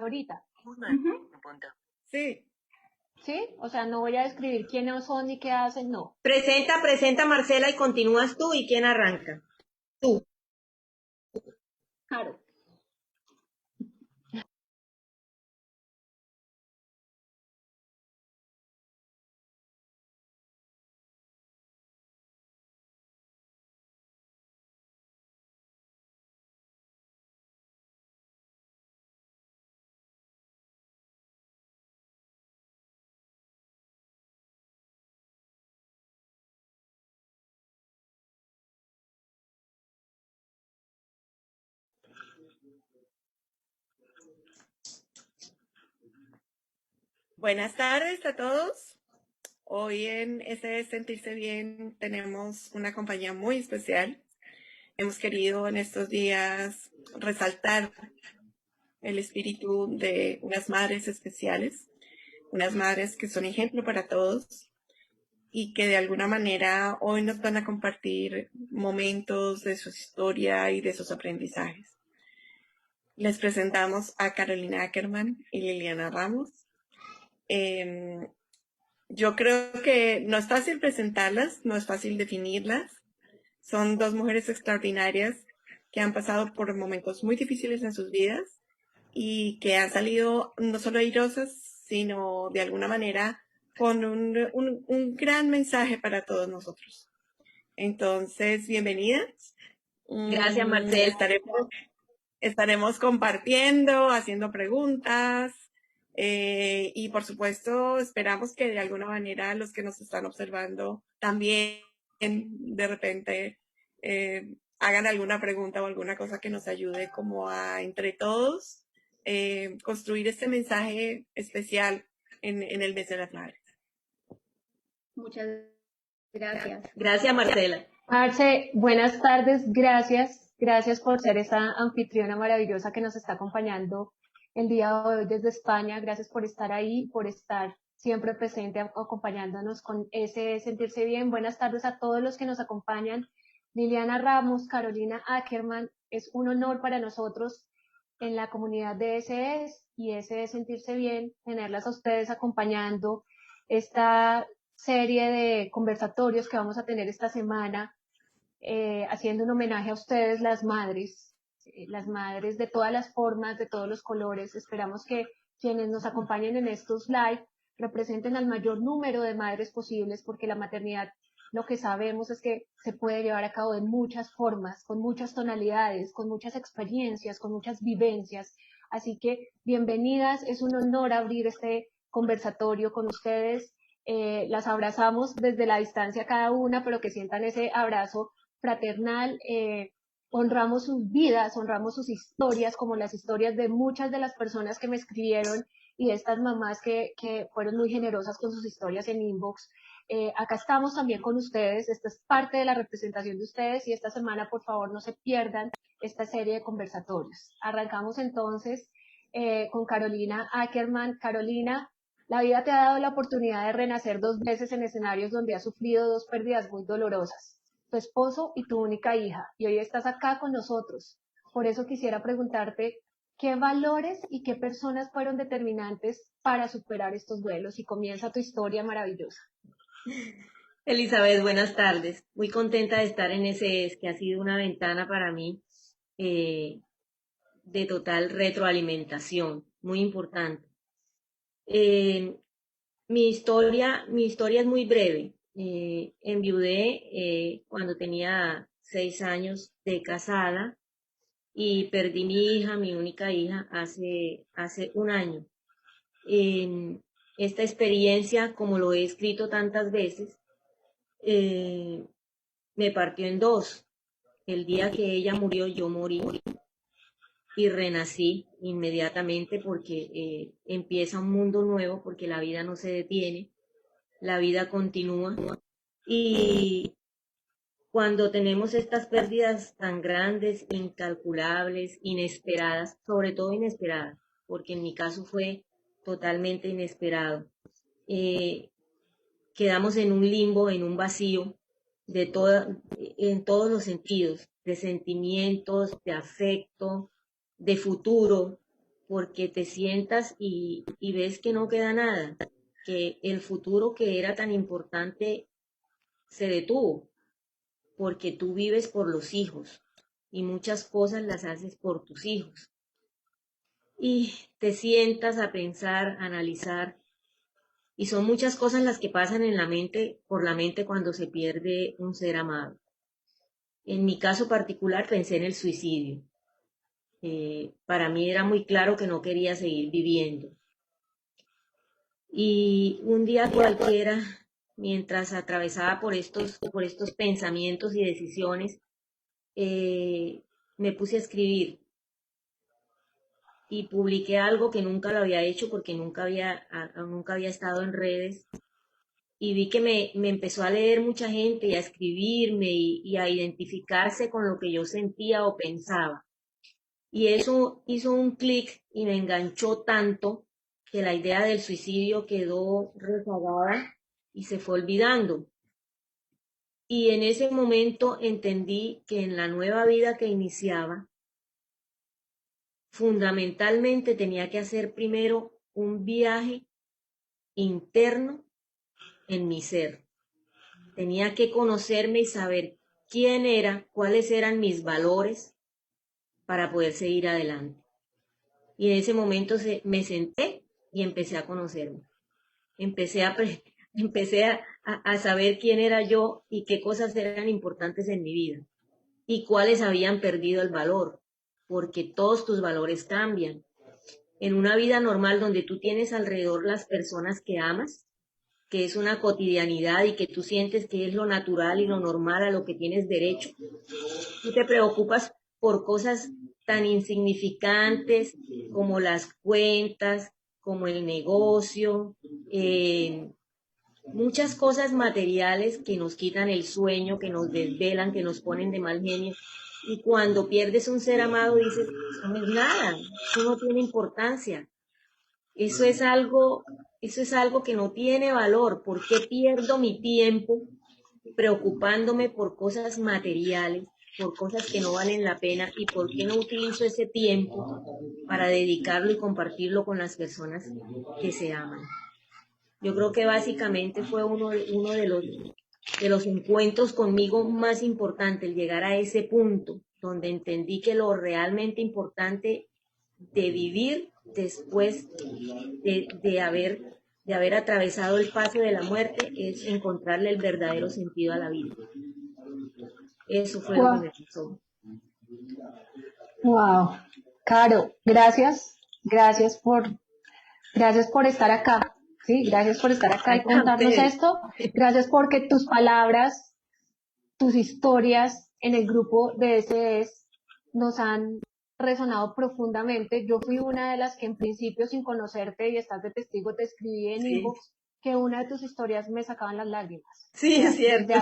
ahorita. Sí. ¿Sí? O sea, no voy a describir quiénes son ni qué hacen, no. Presenta Marcela y continúas tú. ¿Y quién arranca? Tú. Claro. Buenas tardes a todos. Hoy en ese Sentirse Bien tenemos una compañía muy especial. Hemos querido en estos días resaltar el espíritu de unas madres especiales, unas madres que son ejemplo para todos y que de alguna manera hoy nos van a compartir momentos de su historia y de sus aprendizajes. Les presentamos a Carolina Ackerman y Liliana Ramos. Yo creo que no es fácil presentarlas, no es fácil definirlas. Son dos mujeres extraordinarias que han pasado por momentos muy difíciles en sus vidas y que han salido no solo airosas, sino de alguna manera con un gran mensaje para todos nosotros. Entonces, bienvenidas. Gracias, Marcela. Estaremos compartiendo, haciendo preguntas y por supuesto esperamos que de alguna manera los que nos están observando también de repente hagan alguna pregunta o alguna cosa que nos ayude como a entre todos construir este mensaje especial en el mes de las madres. Muchas gracias. Gracias, Marcela. Arce, buenas tardes, gracias. Gracias por ser esa anfitriona maravillosa que nos está acompañando el día de hoy desde España. Gracias por estar ahí, por estar siempre presente, acompañándonos con ese Sentirse Bien. Buenas tardes a todos los que nos acompañan. Liliana Ramos, Carolina Ackerman, es un honor para nosotros en la comunidad de SES y ese Sentirse Bien, tenerlas a ustedes acompañando esta serie de conversatorios que vamos a tener esta semana, haciendo un homenaje a ustedes, las madres de todas las formas, de todos los colores. Esperamos que quienes nos acompañen en estos live representen al mayor número de madres posibles, porque la maternidad, lo que sabemos es que se puede llevar a cabo de muchas formas, con muchas tonalidades, con muchas experiencias, con muchas vivencias. Así que bienvenidas, es un honor abrir este conversatorio con ustedes. Las abrazamos desde la distancia cada una, pero que sientan ese abrazo fraternal. Honramos sus vidas, honramos sus historias, como las historias de muchas de las personas que me escribieron y de estas mamás que fueron muy generosas con sus historias en inbox. Acá estamos también con ustedes, esta es parte de la representación de ustedes y esta semana por favor no se pierdan esta serie de conversatorios. Arrancamos entonces con Carolina Ackerman. Carolina, la vida te ha dado la oportunidad de renacer 2 veces en escenarios donde has sufrido 2 pérdidas muy dolorosas, tu esposo y tu única hija, y hoy estás acá con nosotros. Por eso quisiera preguntarte qué valores y qué personas fueron determinantes para superar estos duelos, y comienza tu historia maravillosa. Elizabeth, buenas tardes. Muy contenta de estar en SES, que ha sido una ventana para mí de total retroalimentación, muy importante. Mi historia es muy breve. Enviudé cuando tenía 6 años de casada y perdí mi hija, mi única hija, hace un año. Esta experiencia, como lo he escrito tantas veces, me partió en dos. El día que ella murió, yo morí y renací inmediatamente porque empieza un mundo nuevo, porque la vida no se detiene, la vida continúa. Y cuando tenemos estas pérdidas tan grandes, incalculables, inesperadas, sobre todo inesperadas, porque en mi caso fue totalmente inesperado, quedamos en un limbo, en un vacío, en todos los sentidos, de sentimientos, de afecto, de futuro. porque te sientas y ves que no queda nada, que el futuro que era tan importante se detuvo, porque tú vives por los hijos y muchas cosas las haces por tus hijos. Y te sientas a pensar, a analizar, y son muchas cosas las que pasan en la mente, por la mente cuando se pierde un ser amado. En mi caso particular pensé en el suicidio. Para mí era muy claro que no quería seguir viviendo. Y un día cualquiera, mientras atravesaba por estos pensamientos y decisiones, me puse a escribir y publiqué algo que nunca lo había hecho porque nunca había estado en redes. Y vi que me empezó a leer mucha gente y a escribirme y a identificarse con lo que yo sentía o pensaba. Y eso hizo un clic y me enganchó tanto que la idea del suicidio quedó rezagada y se fue olvidando. Y en ese momento entendí que en la nueva vida que iniciaba, fundamentalmente tenía que hacer primero un viaje interno en mi ser. Tenía que conocerme y saber quién era, cuáles eran mis valores para poder seguir adelante. Y en ese momento me senté y empecé a conocerme. Empecé a saber quién era yo y qué cosas eran importantes en mi vida y cuáles habían perdido el valor, porque todos tus valores cambian. En una vida normal donde tú tienes alrededor las personas que amas, que es una cotidianidad y que tú sientes que es lo natural y lo normal a lo que tienes derecho, tú te preocupas por cosas tan insignificantes como las cuentas, como el negocio, muchas cosas materiales que nos quitan el sueño, que nos desvelan, que nos ponen de mal genio. Y cuando pierdes un ser amado dices, eso no es nada, eso no tiene importancia. Eso es algo que no tiene valor. ¿Por qué pierdo mi tiempo preocupándome por cosas materiales, por cosas que no valen la pena? ¿Y por qué no utilizo ese tiempo para dedicarlo y compartirlo con las personas que se aman? Yo creo que básicamente fue uno de los encuentros conmigo más importantes, el llegar a ese punto donde entendí que lo realmente importante de vivir después de haber atravesado el paso de la muerte es encontrarle el verdadero sentido a la vida. Eso fue lo que me pasó. Wow. Caro, gracias por estar acá. Sí, gracias por estar acá y contarnos esto. Gracias porque tus palabras, tus historias en el grupo de SES nos han resonado profundamente. Yo fui una de las que en principio, sin conocerte y estás de testigo, te escribí en inbox que una de tus historias me sacaban las lágrimas. Sí, es cierto.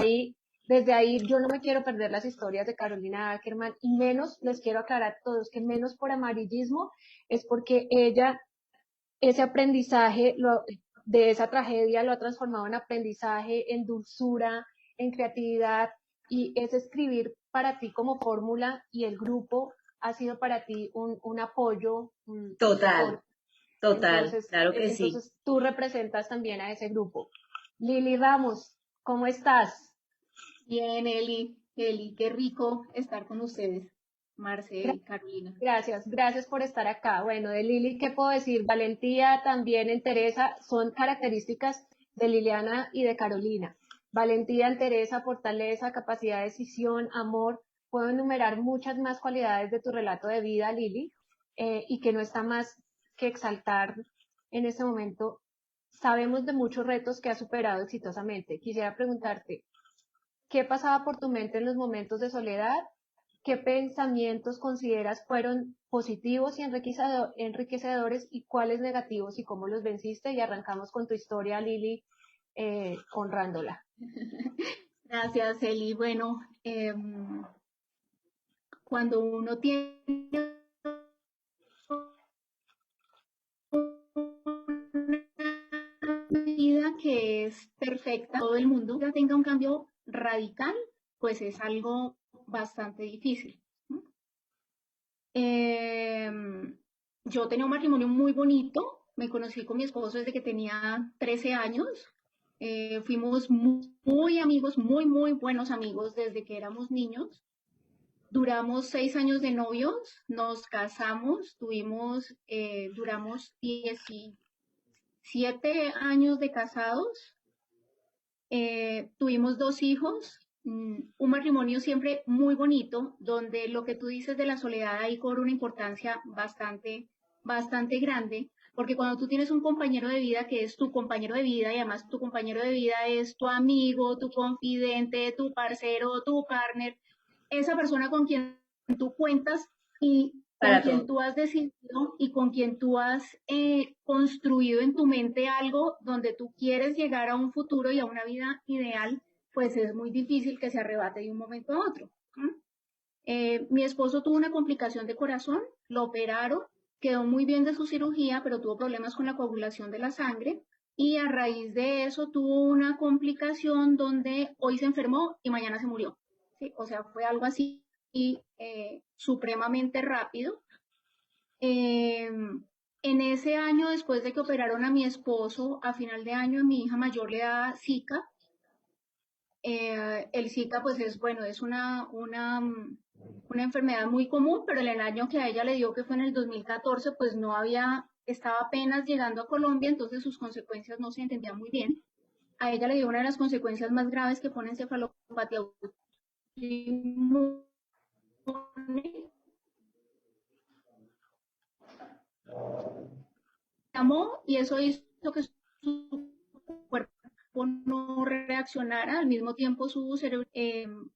Desde ahí yo no me quiero perder las historias de Carolina Ackerman y menos, les quiero aclarar a todos, que menos por amarillismo, es porque ella, ese aprendizaje de esa tragedia lo ha transformado en aprendizaje, en dulzura, en creatividad, y es escribir para ti como fórmula y el grupo ha sido para ti un apoyo. Total, entonces, claro que sí. Entonces tú representas también a ese grupo. Lili Ramos, ¿cómo estás? Bien, Eli, qué rico estar con ustedes, Marce, Carolina. Gracias por estar acá. Bueno, de Lili, ¿qué puedo decir? Valentía, también entereza, son características de Liliana y de Carolina. Valentía, entereza, fortaleza, capacidad de decisión, amor. Puedo enumerar muchas más cualidades de tu relato de vida, Lili, y que no está más que exaltar en este momento. Sabemos de muchos retos que has superado exitosamente. Quisiera preguntarte, ¿qué pasaba por tu mente en los momentos de soledad? ¿Qué pensamientos consideras fueron positivos y enriquecedores y cuáles negativos y cómo los venciste? Y arrancamos con tu historia, Lili, honrándola. Gracias, Eli. Bueno, cuando uno tiene una vida que es perfecta, todo el mundo ya tenga un cambio radical, pues es algo bastante difícil. yo tenía un matrimonio muy bonito, me conocí con mi esposo desde que tenía 13 años, fuimos muy amigos, muy buenos amigos desde que éramos niños. Duramos 6 años de novios, nos casamos, duramos 17 años de casados, tuvimos 2 hijos, un matrimonio siempre muy bonito, donde lo que tú dices de la soledad ahí cobra una importancia bastante grande, porque cuando tú tienes un compañero de vida que es tu compañero de vida y además tu compañero de vida es tu amigo, tu confidente, tu parcero, tu partner, esa persona con quien tú cuentas y con Para quien todo. tú has decidido y con quien tú has construido en tu mente algo donde tú quieres llegar a un futuro y a una vida ideal, pues es muy difícil que se arrebate de un momento a otro. Mi esposo tuvo una complicación de corazón, lo operaron, quedó muy bien de su cirugía, pero tuvo problemas con la coagulación de la sangre y a raíz de eso tuvo una complicación donde hoy se enfermó y mañana se murió. ¿Sí? O sea, fue algo así supremamente rápido. En ese año, después de que operaron a mi esposo, a final de año, mi hija mayor le da Zika. El Zika, pues es, bueno, es una enfermedad muy común, pero en el año que a ella le dio, que fue en el 2014, pues estaba apenas llegando a Colombia, entonces sus consecuencias no se entendían muy bien. A ella le dio una de las consecuencias más graves que pone encefalopatía autoinmune, llamó y eso hizo que su cuerpo no reaccionara. Al mismo tiempo su cerebro,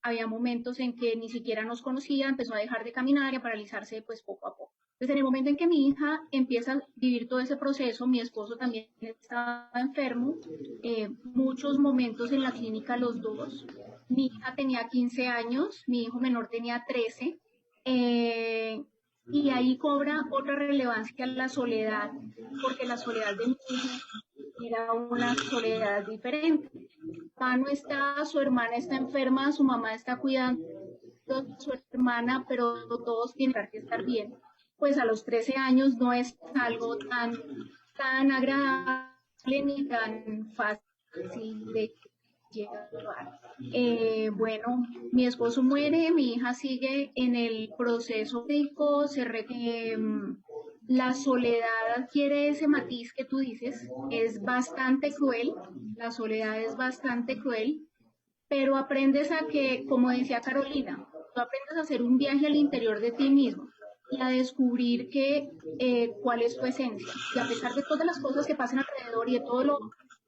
había momentos en que ni siquiera nos conocía, empezó a dejar de caminar y a paralizarse pues poco a poco. Entonces en el momento en que mi hija empieza a vivir todo ese proceso, mi esposo también estaba enfermo, muchos momentos en la clínica los dos. Mi hija tenía 15 años, mi hijo menor tenía 13. Y ahí cobra otra relevancia la soledad, porque la soledad de mi hija era una soledad diferente. Papá no está, su hermana está enferma, su mamá está cuidando a su hermana, pero todos tienen que estar bien. Pues a los 13 años no es algo tan agradable ni tan fácil de llevar. Bueno, mi esposo muere, mi hija sigue en el proceso médico, la soledad adquiere ese matiz que tú dices, es bastante cruel, la soledad es bastante cruel, pero aprendes a que, como decía Carolina, tú aprendes a hacer un viaje al interior de ti mismo y a descubrir cuál es tu esencia. Y a pesar de todas las cosas que pasan alrededor y de todo lo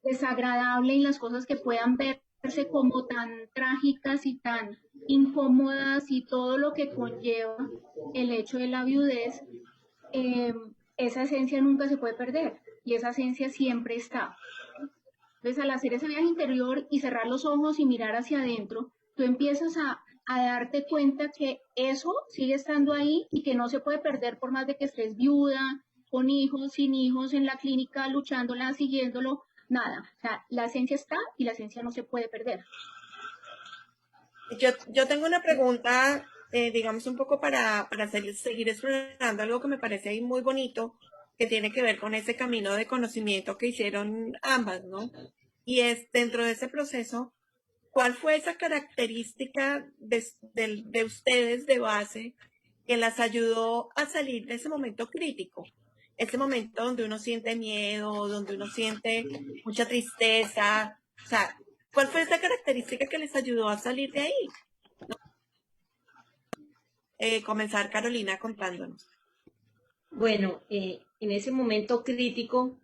desagradable y las cosas que puedan verse como tan trágicas y tan incómodas y todo lo que conlleva el hecho de la viudez, eh, esa esencia nunca se puede perder y esa esencia siempre está. Entonces, al hacer ese viaje interior y cerrar los ojos y mirar hacia adentro, tú empiezas a darte cuenta que eso sigue estando ahí y que no se puede perder por más de que estés viuda, con hijos, sin hijos, en la clínica, luchándola, siguiéndolo, nada. O sea, la esencia está y la esencia no se puede perder. Yo tengo una pregunta, digamos, un poco para seguir explorando algo que me parece ahí muy bonito, que tiene que ver con ese camino de conocimiento que hicieron ambas, ¿no? Y es dentro de ese proceso, ¿cuál fue esa característica de ustedes de base que las ayudó a salir de ese momento crítico? Ese momento donde uno siente miedo, donde uno siente mucha tristeza. O sea, ¿cuál fue esa característica que les ayudó a salir de ahí? Comenzar Carolina contándonos. Bueno, en ese momento crítico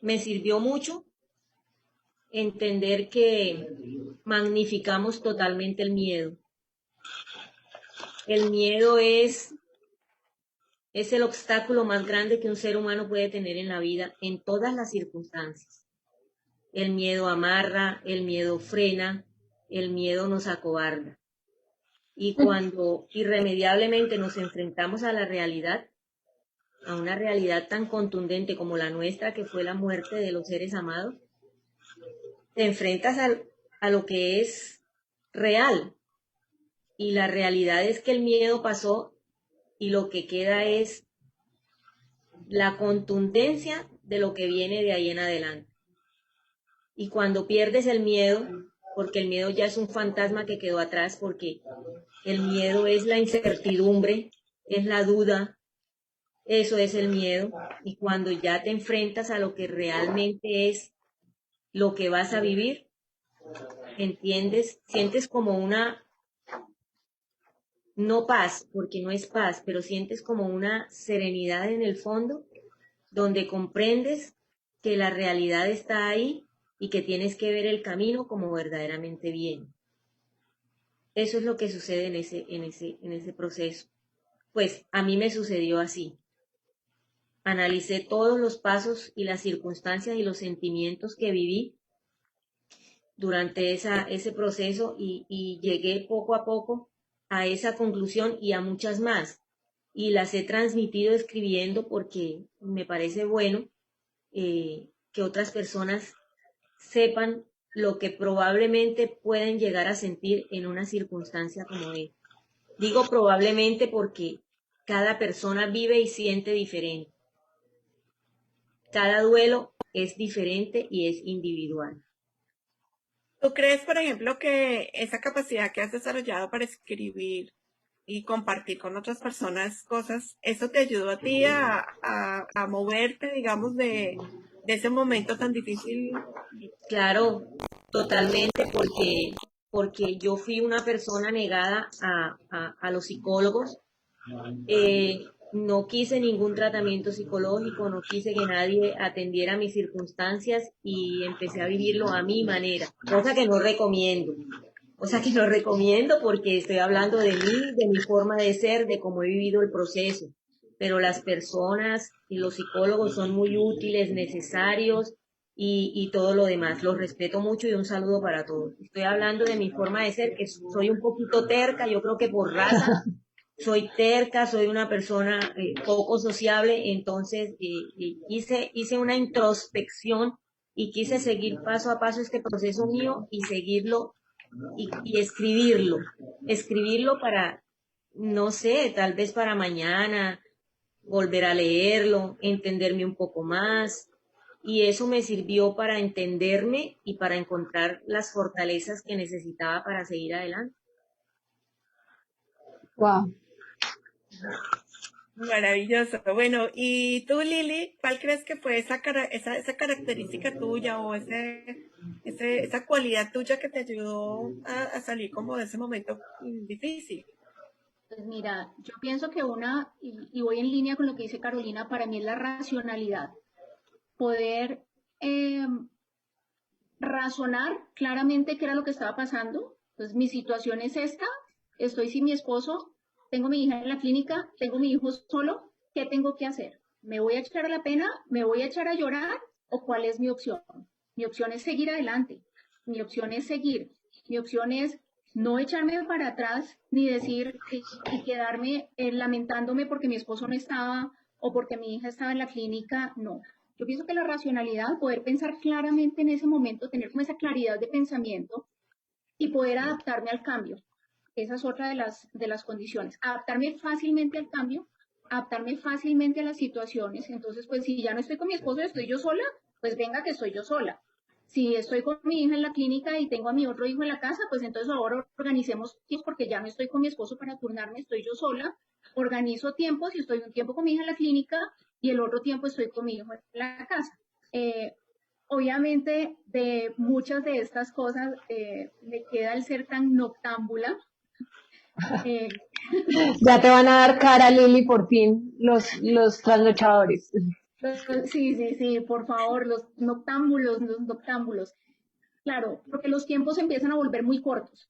me sirvió mucho entender que magnificamos totalmente el miedo. El miedo es el obstáculo más grande que un ser humano puede tener en la vida en todas las circunstancias. El miedo amarra, el miedo frena, el miedo nos acobarda. Y cuando irremediablemente nos enfrentamos a la realidad, a una realidad tan contundente como la nuestra, que fue la muerte de los seres amados, te enfrentas a lo que es real. Y la realidad es que el miedo pasó y lo que queda es la contundencia de lo que viene de ahí en adelante. Y cuando pierdes el miedo, porque el miedo ya es un fantasma que quedó atrás, porque el miedo es la incertidumbre, es la duda, eso es el miedo. Y cuando ya te enfrentas a lo que realmente es lo que vas a vivir, entiendes, sientes como una, no paz, porque no es paz, pero sientes como una serenidad en el fondo, donde comprendes que la realidad está ahí y que tienes que ver el camino como verdaderamente viene. Eso es lo que sucede en ese proceso. Pues a mí me sucedió así. Analicé todos los pasos y las circunstancias y los sentimientos que viví durante ese proceso y llegué poco a poco a esa conclusión y a muchas más. Y las he transmitido escribiendo porque me parece bueno que otras personas sepan lo que probablemente pueden llegar a sentir en una circunstancia como esta. Digo probablemente porque cada persona vive y siente diferente. Cada duelo es diferente y es individual. ¿Tú crees, por ejemplo, que esa capacidad que has desarrollado para escribir y compartir con otras personas cosas, eso te ayudó a ti a moverte, digamos, de ese momento tan difícil? Claro, totalmente, porque yo fui una persona negada a los psicólogos. No quise ningún tratamiento psicológico, no quise que nadie atendiera mis circunstancias y empecé a vivirlo a mi manera, cosa que no recomiendo. Porque estoy hablando de mí, de mi forma de ser, de cómo he vivido el proceso. Pero las personas y los psicólogos son muy útiles, necesarios y todo lo demás. Los respeto mucho y un saludo para todos. Estoy hablando de mi forma de ser, que soy un poquito terca, yo creo que por raza. Soy terca, soy una persona poco sociable, entonces hice una introspección y quise seguir paso a paso este proceso mío y seguirlo y escribirlo para, no sé, tal vez para mañana, volver a leerlo, entenderme un poco más. Y eso me sirvió para entenderme y para encontrar las fortalezas que necesitaba para seguir adelante. Wow. Maravilloso. Bueno, y tú, Lili, ¿cuál crees que fue esa característica tuya o esa cualidad tuya que te ayudó a salir como de ese momento difícil? Pues mira, yo pienso que y voy en línea con lo que dice Carolina, para mí es la racionalidad. Poder razonar claramente qué era lo que estaba pasando. Entonces, mi situación es esta, estoy sin mi esposo, tengo mi hija en la clínica, tengo mi hijo solo, ¿qué tengo que hacer? ¿Me voy a echar a la pena? ¿Me voy a echar a llorar? ¿O cuál es mi opción? Mi opción es seguir adelante, mi opción es seguir, mi opción es no echarme para atrás ni decir y quedarme lamentándome porque mi esposo no estaba o porque mi hija estaba en la clínica, no. Yo pienso que la racionalidad, poder pensar claramente en ese momento, tener como esa claridad de pensamiento y poder adaptarme al cambio. Esa es otra de las condiciones. Adaptarme fácilmente al cambio, adaptarme fácilmente a las situaciones. Entonces, pues si ya no estoy con mi esposo y estoy yo sola, pues venga que estoy yo sola. Si estoy con mi hija en la clínica y tengo a mi otro hijo en la casa, pues entonces ahora organicemos tiempos porque ya no estoy con mi esposo para turnarme, estoy yo sola. Organizo tiempos y estoy un tiempo con mi hija en la clínica y el otro tiempo estoy con mi hijo en la casa. Obviamente, de muchas de estas cosas me queda el ser tan noctámbula. Ya te van a dar cara, Lili, por fin, los trasnochadores. Sí, por favor, los noctámbulos. Claro, porque los tiempos empiezan a volver muy cortos.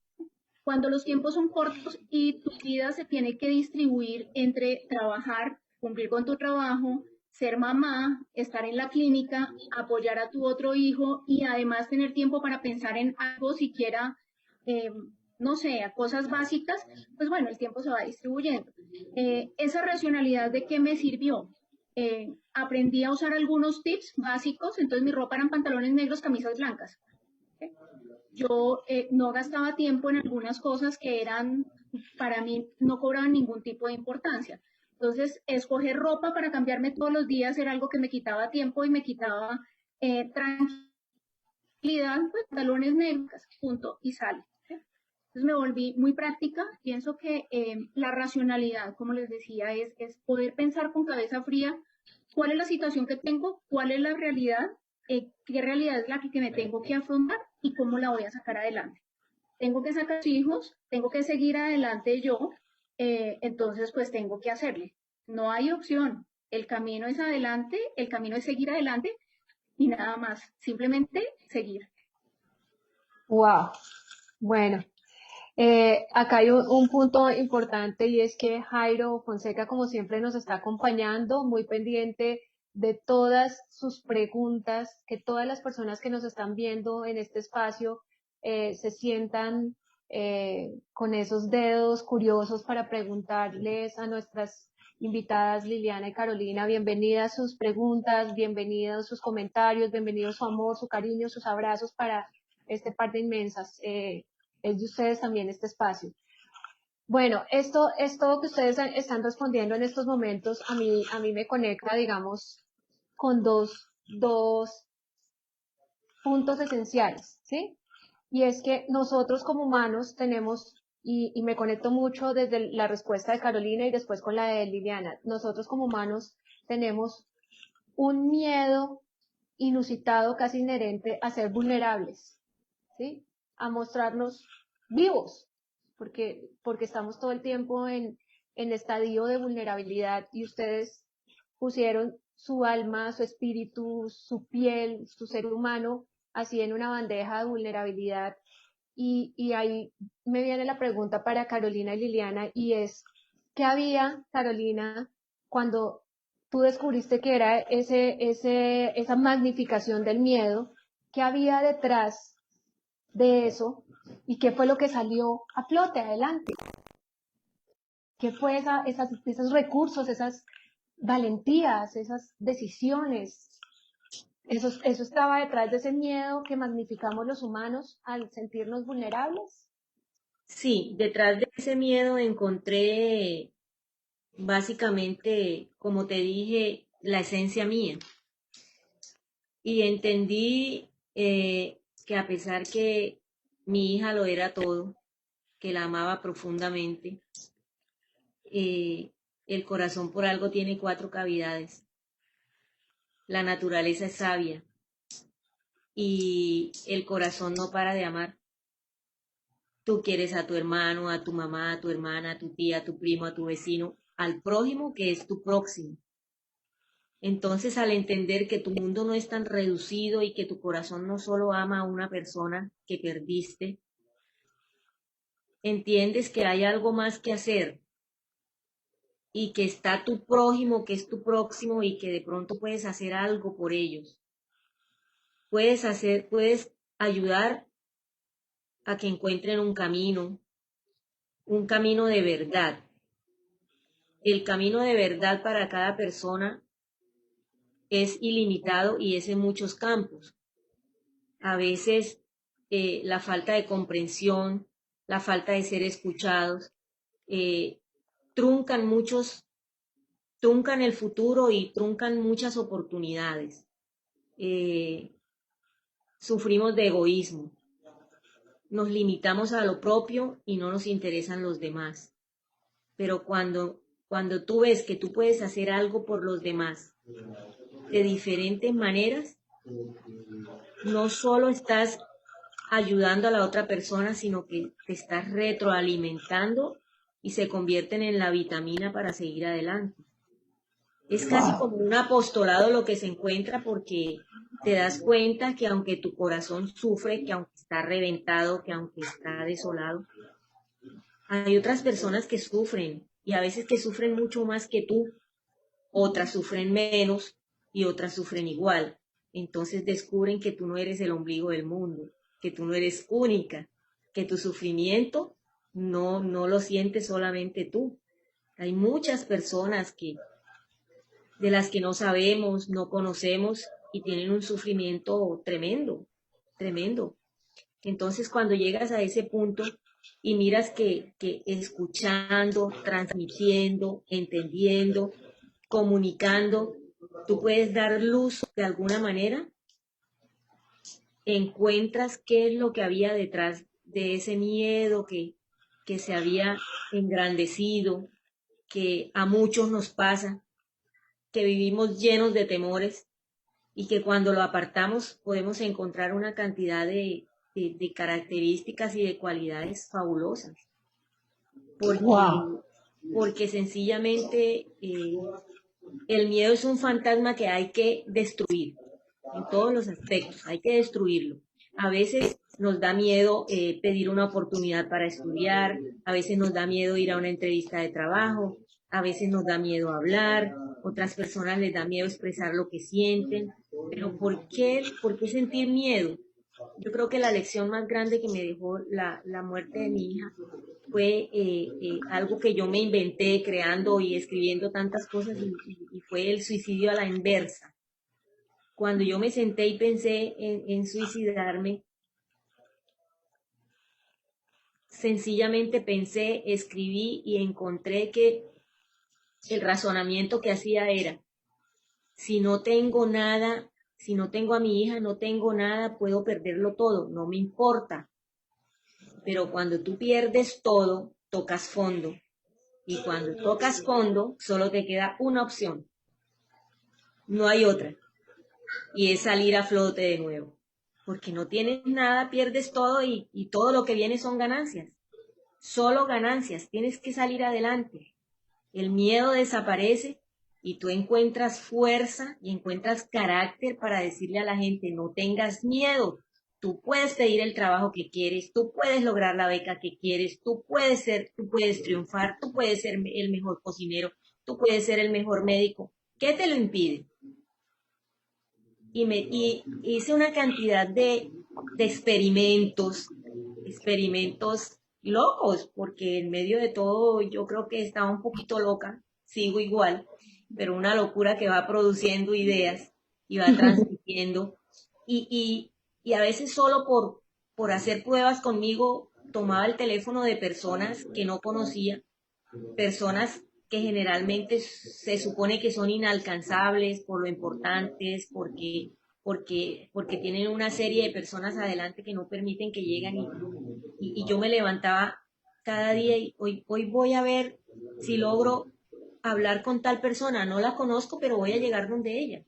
Cuando los tiempos son cortos y tu vida se tiene que distribuir entre trabajar, cumplir con tu trabajo, ser mamá, estar en la clínica, apoyar a tu otro hijo y además tener tiempo para pensar en algo siquiera, no sé, a cosas básicas, pues bueno, el tiempo se va distribuyendo. Esa racionalidad de qué me sirvió. Aprendí a usar algunos tips básicos, entonces mi ropa eran pantalones negros, camisas blancas. Yo no gastaba tiempo en algunas cosas que eran, para mí, no cobraban ningún tipo de importancia. Entonces, escoger ropa para cambiarme todos los días era algo que me quitaba tiempo y me quitaba tranquilidad, pues pantalones negros, punto, y sale. ¿Sí? Entonces me volví muy práctica. Pienso que la racionalidad, como les decía, es poder pensar con cabeza fría cuál es la situación que tengo, cuál es la realidad, qué realidad es la que me tengo que afrontar y cómo la voy a sacar adelante. Tengo que sacar hijos, tengo que seguir adelante yo, entonces pues tengo que hacerle. No hay opción. El camino es adelante, el camino es seguir adelante y nada más. Simplemente seguir. Wow. Bueno, acá hay un punto importante y es que Jairo Fonseca, como siempre, nos está acompañando, muy pendiente de todas sus preguntas, que todas las personas que nos están viendo en este espacio se sientan con esos dedos curiosos para preguntarles a nuestras invitadas Liliana y Carolina. Bienvenidas sus preguntas, bienvenidos sus comentarios, bienvenido su amor, su cariño, sus abrazos para este par de inmensas. Es de ustedes también este espacio. Bueno, esto que ustedes están respondiendo en estos momentos, a mí me conecta, digamos, con dos puntos esenciales, ¿sí? Y es que nosotros como humanos tenemos, y me conecto mucho desde la respuesta de Carolina y después con la de Liliana, nosotros como humanos tenemos un miedo inusitado, casi inherente a ser vulnerables, ¿sí? A mostrarnos vivos, porque estamos todo el tiempo en estadio de vulnerabilidad y ustedes pusieron su alma, su espíritu, su piel, su ser humano, así en una bandeja de vulnerabilidad. Y ahí me viene la pregunta para Carolina y Liliana, y es, ¿qué había, Carolina, cuando tú descubriste que era esa magnificación del miedo? ¿Qué había detrás de eso? ¿Y qué fue lo que salió a flote adelante? ¿Qué fue esos recursos, esas valentías, esas decisiones? Eso estaba detrás de ese miedo que magnificamos los humanos al sentirnos vulnerables. Sí, detrás de ese miedo encontré básicamente, como te dije, la esencia mía. Y entendí que a pesar que mi hija lo era todo, que la amaba profundamente, el corazón por algo tiene 4 cavidades. La naturaleza es sabia y el corazón no para de amar. Tú quieres a tu hermano, a tu mamá, a tu hermana, a tu tía, a tu primo, a tu vecino, al prójimo que es tu próximo. Entonces, al entender que tu mundo no es tan reducido y que tu corazón no solo ama a una persona que perdiste, entiendes que hay algo más que hacer y que está tu prójimo, que es tu próximo y que de pronto puedes hacer algo por ellos. Puedes ayudar a que encuentren un camino de verdad. El camino de verdad para cada persona es ilimitado y es en muchos campos. A veces la falta de comprensión, la falta de ser escuchados, truncan el futuro y truncan muchas oportunidades. Sufrimos de egoísmo, nos limitamos a lo propio y no nos interesan los demás. Pero cuando tú ves que tú puedes hacer algo por los demás de diferentes maneras, no solo estás ayudando a la otra persona, sino que te estás retroalimentando y se convierten en la vitamina para seguir adelante. Es casi como un apostolado lo que se encuentra, porque te das cuenta que aunque tu corazón sufre, que aunque está reventado, que aunque está desolado, hay otras personas que sufren y a veces que sufren mucho más que tú, otras sufren menos y otras sufren igual. Entonces descubren que tú no eres el ombligo del mundo, que tú no eres única, que tu sufrimiento no lo sientes solamente tú. Hay muchas personas de las que no sabemos, no conocemos y tienen un sufrimiento tremendo, tremendo. Entonces cuando llegas a ese punto, y miras que escuchando, transmitiendo, entendiendo, comunicando, tú puedes dar luz de alguna manera, encuentras qué es lo que había detrás de ese miedo que se había engrandecido, que a muchos nos pasa, que vivimos llenos de temores y que cuando lo apartamos podemos encontrar una cantidad de características y de cualidades fabulosas. Porque, Wow. porque sencillamente el miedo es un fantasma que hay que destruir en todos los aspectos, hay que destruirlo. A veces nos da miedo pedir una oportunidad para estudiar, a veces nos da miedo ir a una entrevista de trabajo, a veces nos da miedo hablar, otras personas les da miedo expresar lo que sienten, pero ¿por qué sentir miedo? Yo creo que la lección más grande que me dejó la muerte de mi hija fue algo que yo me inventé creando y escribiendo tantas cosas y fue el suicidio a la inversa. Cuando yo me senté y pensé en suicidarme, sencillamente pensé, escribí y encontré que el razonamiento que hacía era, si no tengo nada, si no tengo a mi hija, no tengo nada, puedo perderlo todo, no me importa. Pero cuando tú pierdes todo, tocas fondo. Y cuando tocas fondo, solo te queda una opción. No hay otra. Y es salir a flote de nuevo. Porque no tienes nada, pierdes todo y todo lo que viene son ganancias. Solo ganancias. Tienes que salir adelante. El miedo desaparece y tú encuentras fuerza y encuentras carácter para decirle a la gente, no tengas miedo. Tú puedes pedir el trabajo que quieres, tú puedes lograr la beca que quieres, tú puedes triunfar, tú puedes ser el mejor cocinero, tú puedes ser el mejor médico. ¿Qué te lo impide? Y hice una cantidad de experimentos locos, porque en medio de todo yo creo que estaba un poquito loca, sigo igual, pero una locura que va produciendo ideas y va transmitiendo. Y a veces solo por hacer pruebas conmigo tomaba el teléfono de personas que no conocía, personas que generalmente se supone que son inalcanzables por lo importantes, porque tienen una serie de personas adelante que no permiten que lleguen y yo me levantaba cada día y hoy voy a ver si logro hablar con tal persona, no la conozco, pero voy a llegar donde ella.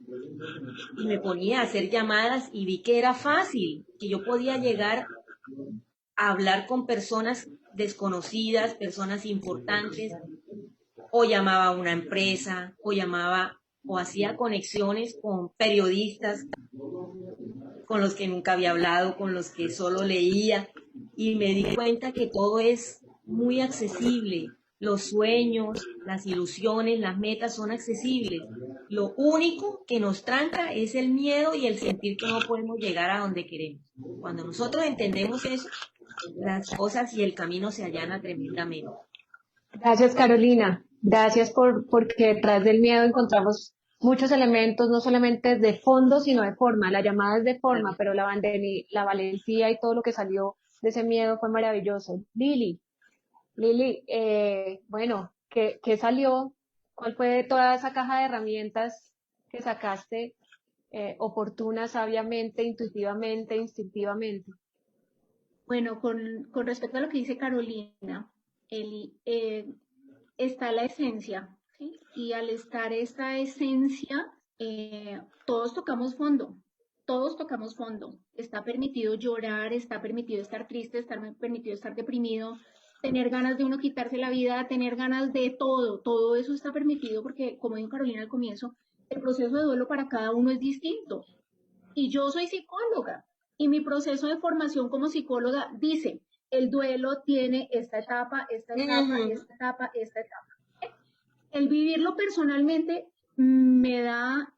Y me ponía a hacer llamadas y vi que era fácil, que yo podía llegar a hablar con personas desconocidas, personas importantes, o llamaba a una empresa, o hacía conexiones con periodistas con los que nunca había hablado, con los que solo leía, y me di cuenta que todo es muy accesible. Los sueños, las ilusiones, las metas son accesibles. Lo único que nos tranca es el miedo y el sentir que no podemos llegar a donde queremos. Cuando nosotros entendemos eso, las cosas y el camino se allana tremendamente. Gracias, Carolina. Gracias porque detrás del miedo encontramos muchos elementos, no solamente de fondo, sino de forma. La llamada es de forma, pero la valentía y todo lo que salió de ese miedo fue maravilloso. Lili, bueno, ¿qué salió? ¿Cuál fue toda esa caja de herramientas que sacaste oportuna, sabiamente, intuitivamente, instintivamente? Bueno, con respecto a lo que dice Carolina, Eli, está la esencia, ¿sí? Y al estar esta esencia, todos tocamos fondo, todos tocamos fondo. Está permitido llorar, está permitido estar triste, está permitido estar deprimido, tener ganas de uno quitarse la vida, tener ganas de todo eso está permitido porque, como dijo Carolina al comienzo, el proceso de duelo para cada uno es distinto. Y yo soy psicóloga y mi proceso de formación como psicóloga dice, el duelo tiene esta etapa, esta etapa, esta etapa, esta etapa. El vivirlo personalmente me da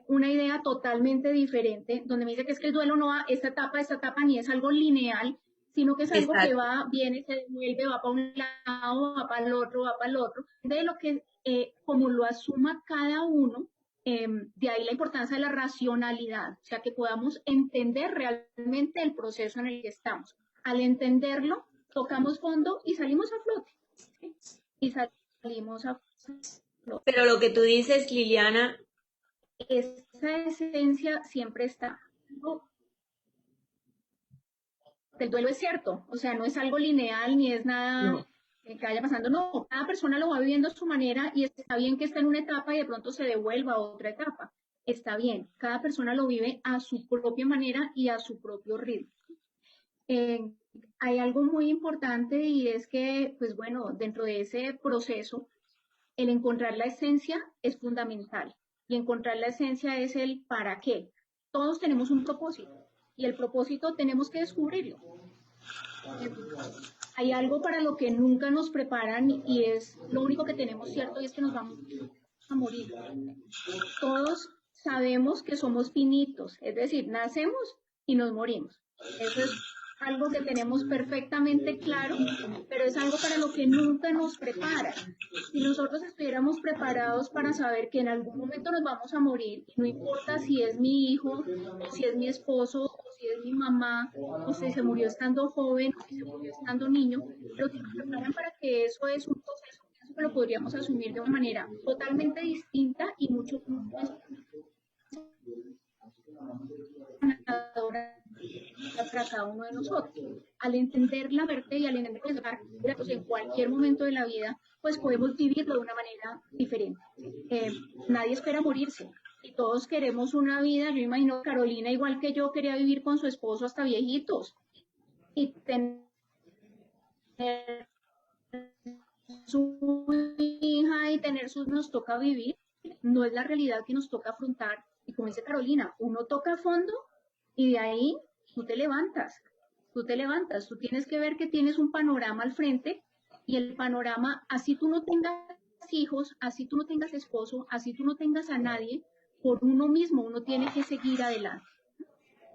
una idea totalmente diferente, donde me dice que es que el duelo no va esta etapa, ni es algo lineal, sino que es algo que va, viene, se devuelve, va para un lado, va para el otro, va para el otro. De lo que, como lo asuma cada uno, de ahí la importancia de la racionalidad, o sea, que podamos entender realmente el proceso en el que estamos. Al entenderlo, tocamos fondo y salimos a flote. ¿Sí? Y salimos a flote. Pero lo que tú dices, Liliana, Esa esencia siempre está. ¿No? El duelo es cierto, o sea, no es algo lineal ni es nada no. que vaya pasando, no, cada persona lo va viviendo a su manera y está bien que esté en una etapa y de pronto se devuelva a otra etapa. Está bien, cada persona lo vive a su propia manera y a su propio ritmo. Hay algo muy importante y es que, pues bueno, dentro de ese proceso, el encontrar la esencia es fundamental. Y encontrar la esencia es el para qué. Todos tenemos un propósito y el propósito tenemos que descubrirlo. Hay algo para lo que nunca nos preparan y es lo único que tenemos cierto y es que nos vamos a morir. Todos sabemos que somos finitos, es decir, nacemos y nos morimos. Eso es algo que tenemos perfectamente claro, pero es algo para lo que nunca nos preparan. Si nosotros estuviéramos preparados para saber que en algún momento nos vamos a morir, y no importa si es mi hijo, o si es mi esposo, o si es mi mamá, o si se murió estando joven, o si se murió estando niño, pero si nos preparan para que eso es un proceso, pienso que lo podríamos asumir de una manera totalmente distinta y mucho más para cada uno de nosotros. Al entender la verte y al entender pues, en cualquier momento de la vida, pues podemos vivirlo de una manera diferente. Nadie espera morirse y todos queremos una vida. Yo imagino Carolina, igual que yo, quería vivir con su esposo hasta viejitos y tener su hija y tener sus nos toca vivir. No es la realidad que nos toca afrontar. Y como dice Carolina, uno toca a fondo y de ahí tú te levantas, tú tienes que ver que tienes un panorama al frente y el panorama, así tú no tengas hijos, así tú no tengas esposo, así tú no tengas a nadie, por uno mismo uno tiene que seguir adelante,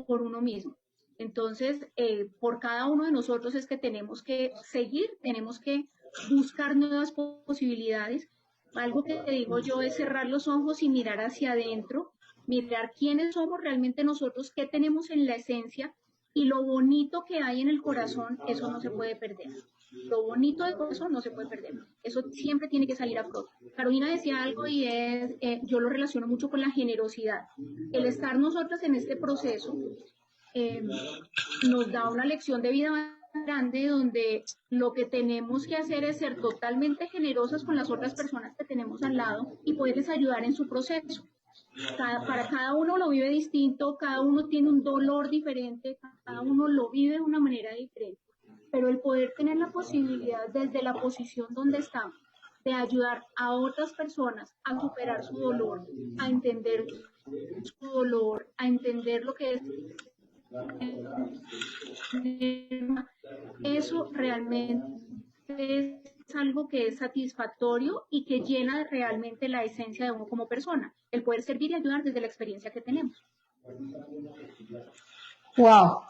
por uno mismo. Entonces, por cada uno de nosotros es que tenemos que seguir, tenemos que buscar nuevas posibilidades. Algo que digo yo es cerrar los ojos y mirar hacia adentro, mirar quiénes somos realmente nosotros, qué tenemos en la esencia y lo bonito que hay en el corazón, eso no se puede perder. Lo bonito del corazón no se puede perder. Eso siempre tiene que salir a flote. Carolina decía algo y es, yo lo relaciono mucho con la generosidad. El estar nosotras en este proceso nos da una lección de vida grande donde lo que tenemos que hacer es ser totalmente generosas con las otras personas que tenemos al lado y poderles ayudar en su proceso. Para cada uno lo vive distinto, cada uno tiene un dolor diferente, cada uno lo vive de una manera diferente, pero el poder tener la posibilidad desde la posición donde estamos de ayudar a otras personas a superar su dolor, a entender su dolor, a entender lo que es eso realmente es algo que es satisfactorio y que llena realmente la esencia de uno como persona, el poder servir y ayudar desde la experiencia que tenemos. Wow,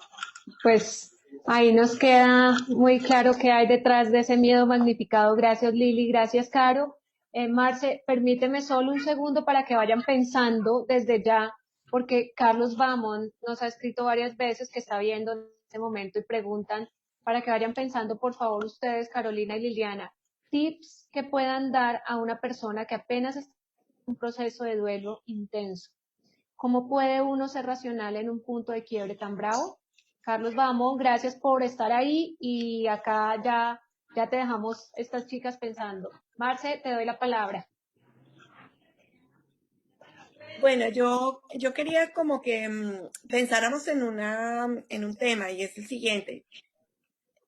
pues ahí nos queda muy claro qué hay detrás de ese miedo magnificado. Gracias Lili, gracias Caro. Marce, permíteme solo un segundo para que vayan pensando desde ya, porque Carlos Bamón nos ha escrito varias veces que está viendo en este momento y preguntan para que vayan pensando, por favor, ustedes, Carolina y Liliana, tips que puedan dar a una persona que apenas está en un proceso de duelo intenso. ¿Cómo puede uno ser racional en un punto de quiebre tan bravo? Carlos Bamón, gracias por estar ahí y acá ya te dejamos estas chicas pensando. Marce, te doy la palabra. Bueno, yo quería como que pensáramos en un tema y es el siguiente.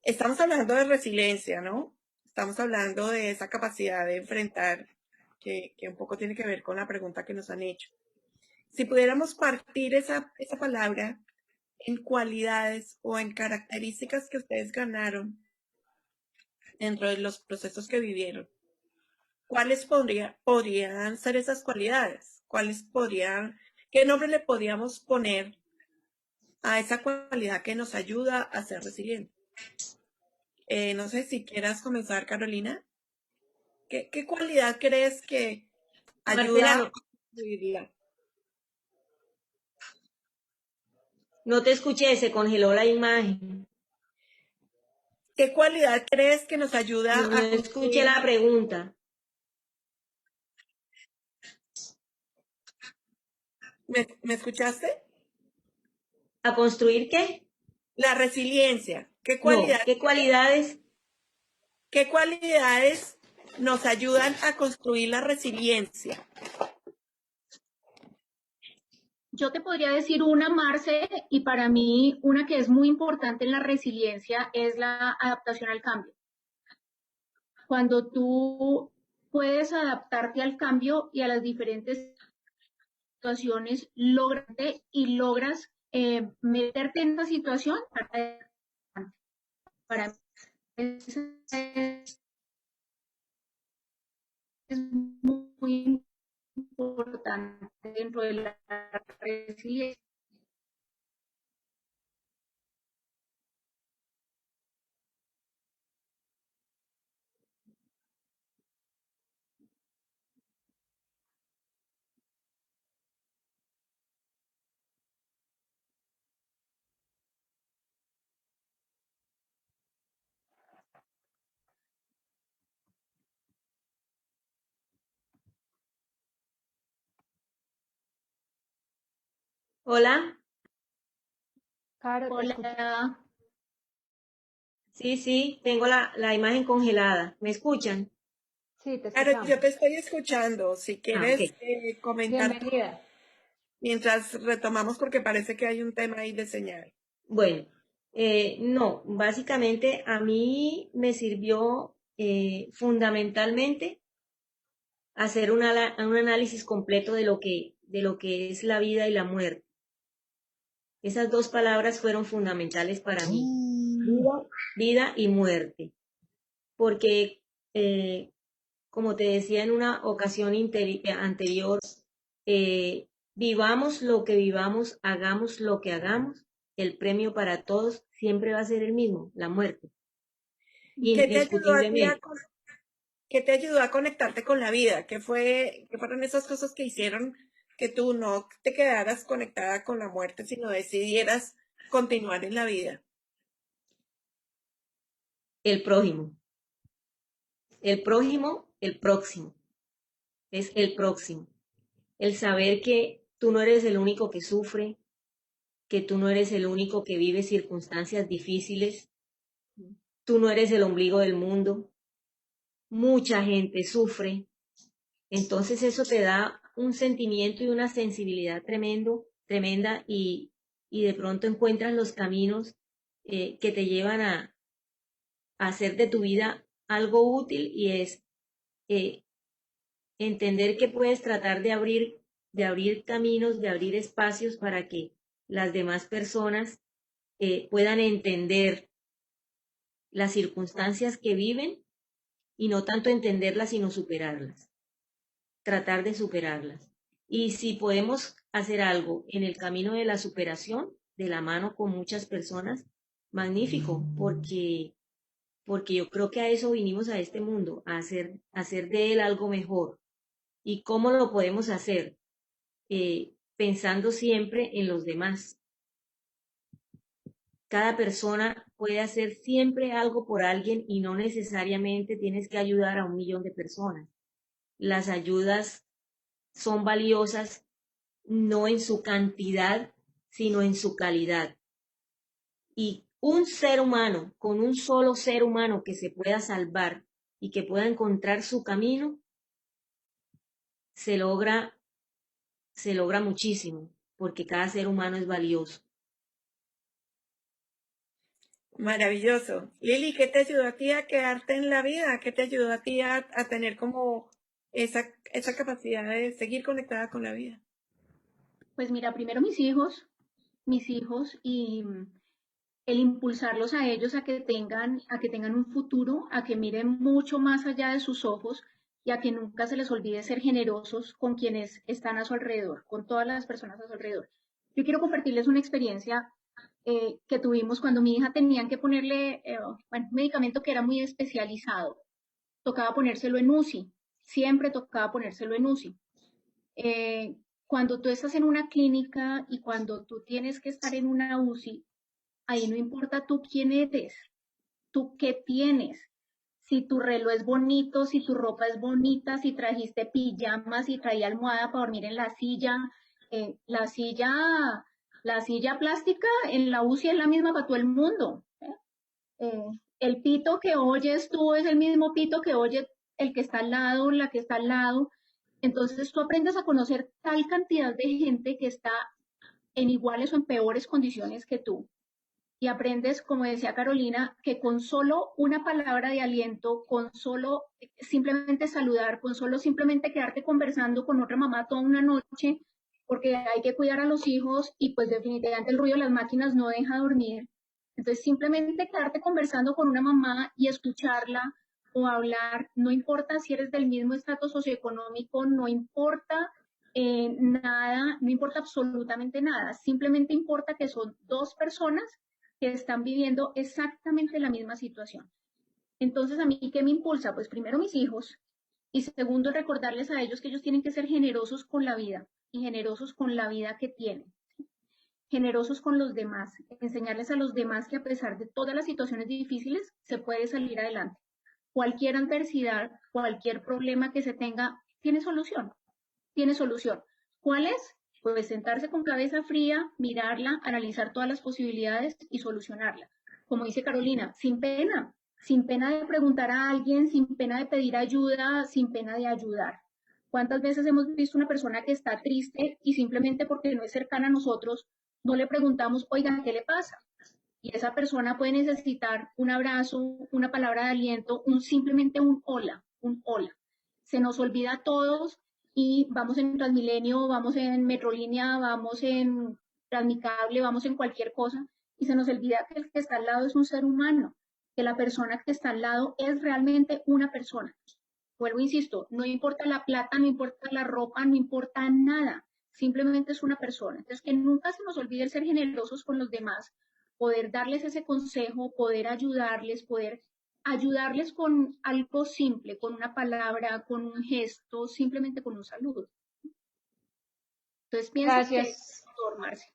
Estamos hablando de resiliencia, ¿no? Estamos hablando de esa capacidad de enfrentar, que un poco tiene que ver con la pregunta que nos han hecho. Si pudiéramos partir esa palabra en cualidades o en características que ustedes ganaron dentro de los procesos que vivieron, ¿cuáles podrían ser esas cualidades? ¿Qué nombre le podríamos poner a esa cualidad que nos ayuda a ser resilientes? No sé si quieras comenzar, Carolina. ¿Qué cualidad crees que ayuda Marcela, a vivirla? no te escuché, se congeló la imagen. ¿Qué cualidad crees que nos ayuda No a escuché la pregunta. ¿Me escuchaste? ¿A construir qué? La resiliencia. No, ¿qué cualidades? ¿Qué cualidades nos ayudan a construir la resiliencia? Yo te podría decir una, Marce, y para mí una que es muy importante en la resiliencia es la adaptación al cambio. Cuando tú puedes adaptarte al cambio y a las diferentes situaciones, logras meterte en esa situación para mí eso es muy importante dentro de la resiliencia. Hola. Caro, te escucho. Hola. Sí, tengo la imagen congelada. ¿Me escuchan? Sí, te Claro, escuchamos. yo te estoy escuchando. Si Ok. quieres comentar Bienvenida. mientras retomamos, porque parece que hay un tema ahí de señal. Bueno, no, básicamente a mí me sirvió fundamentalmente hacer un análisis completo de lo que es la vida y la muerte. Esas dos palabras fueron fundamentales para mí, vida y muerte, porque como te decía en una ocasión anterior, vivamos lo que vivamos, hagamos lo que hagamos, el premio para todos siempre va a ser el mismo, la muerte, ¿Qué te ayudó a ti indiscutiblemente. qué te ayudó a conectarte con la vida? ¿Qué fueron esas cosas que hicieron que tú no te quedaras conectada con la muerte, sino decidieras continuar en la vida? El prójimo, el prójimo, el próximo, es el próximo. El saber que tú no eres el único que sufre, que tú no eres el único que vive circunstancias difíciles, tú no eres el ombligo del mundo, mucha gente sufre, entonces eso te da un sentimiento y una sensibilidad tremenda y de pronto encuentras los caminos que te llevan a hacer de tu vida algo útil y es eh, entender que puedes tratar de abrir caminos, de abrir espacios para que las demás personas puedan entender las circunstancias que viven y no tanto entenderlas, sino superarlas, tratar de superarlas. Y si podemos hacer algo en el camino de la superación, de la mano con muchas personas, magnífico, porque yo creo que a eso vinimos a este mundo, a hacer de él algo mejor. ¿Y cómo lo podemos hacer? Pensando siempre en los demás. Cada persona puede hacer siempre algo por alguien y no necesariamente tienes que ayudar a 1 millón de personas. Las ayudas son valiosas no en su cantidad, sino en su calidad. Y un ser humano, con un solo ser humano que se pueda salvar y que pueda encontrar su camino, se logra muchísimo, porque cada ser humano es valioso. Maravilloso. Lili, ¿qué te ayudó a ti a quedarte en la vida? ¿Qué te ayudó a ti a tener como esa capacidad de seguir conectada con la vida? Pues mira, primero mis hijos y el impulsarlos a ellos a que tengan un futuro, a que miren mucho más allá de sus ojos y a que nunca se les olvide ser generosos con quienes están a su alrededor, con todas las personas a su alrededor. Yo quiero compartirles una experiencia que tuvimos cuando mi hija tenían que ponerle un medicamento que era muy especializado. Tocaba ponérselo en UCI, siempre tocaba ponérselo en UCI. Eh, cuando tú estás en una clínica y cuando tú tienes que estar en una UCI, ahí no importa tú quién eres, ¿tú qué tienes? Si tu reloj es bonito, si tu ropa es bonita, si trajiste pijamas, si traía almohada para dormir en la silla, eh, la silla, la silla plástica en la UCI es la misma para todo el mundo. Eh, el pito que oyes tú es el mismo pito que oye el que está al lado, la que está al lado. Entonces tú aprendes a conocer tal cantidad de gente que está en iguales o en peores condiciones que tú. Y aprendes, como decía Carolina, que con solo una palabra de aliento, con solo simplemente saludar, con solo simplemente quedarte conversando con otra mamá toda una noche, porque hay que cuidar a los hijos y pues definitivamente el ruido de las máquinas no deja dormir. Entonces simplemente quedarte conversando con una mamá y escucharla o hablar, no importa si eres del mismo estatus socioeconómico, no importa nada, no importa absolutamente nada, simplemente importa que son dos personas que están viviendo exactamente la misma situación. Entonces, ¿a mí qué me impulsa? Pues primero mis hijos y segundo recordarles a ellos que ellos tienen que ser generosos con la vida y generosos con la vida que tienen, generosos con los demás, enseñarles a los demás que a pesar de todas las situaciones difíciles se puede salir adelante. Cualquier adversidad, cualquier problema que se tenga, tiene solución, tiene solución. ¿Cuál es? Pues sentarse con cabeza fría, mirarla, analizar todas las posibilidades y solucionarla. Como dice Carolina, sin pena de preguntar a alguien, sin pena de pedir ayuda, sin pena de ayudar. ¿Cuántas veces hemos visto una persona que está triste y simplemente porque no es cercana a nosotros, no le preguntamos, oiga, ¿qué le pasa? Y esa persona puede necesitar un abrazo, una palabra de aliento, simplemente un hola, un hola. Se nos olvida a todos y vamos en Transmilenio, vamos en Metrolínea, vamos en Transmicable, vamos en cualquier cosa y se nos olvida que el que está al lado es un ser humano, que la persona que está al lado es realmente una persona. Vuelvo, insisto, no importa la plata, no importa la ropa, no importa nada, simplemente es una persona. Entonces, que nunca se nos olvide el ser generosos con los demás, poder darles ese consejo, poder ayudarles con algo simple, con una palabra, con un gesto, simplemente con un saludo. Entonces pienso que es formarse.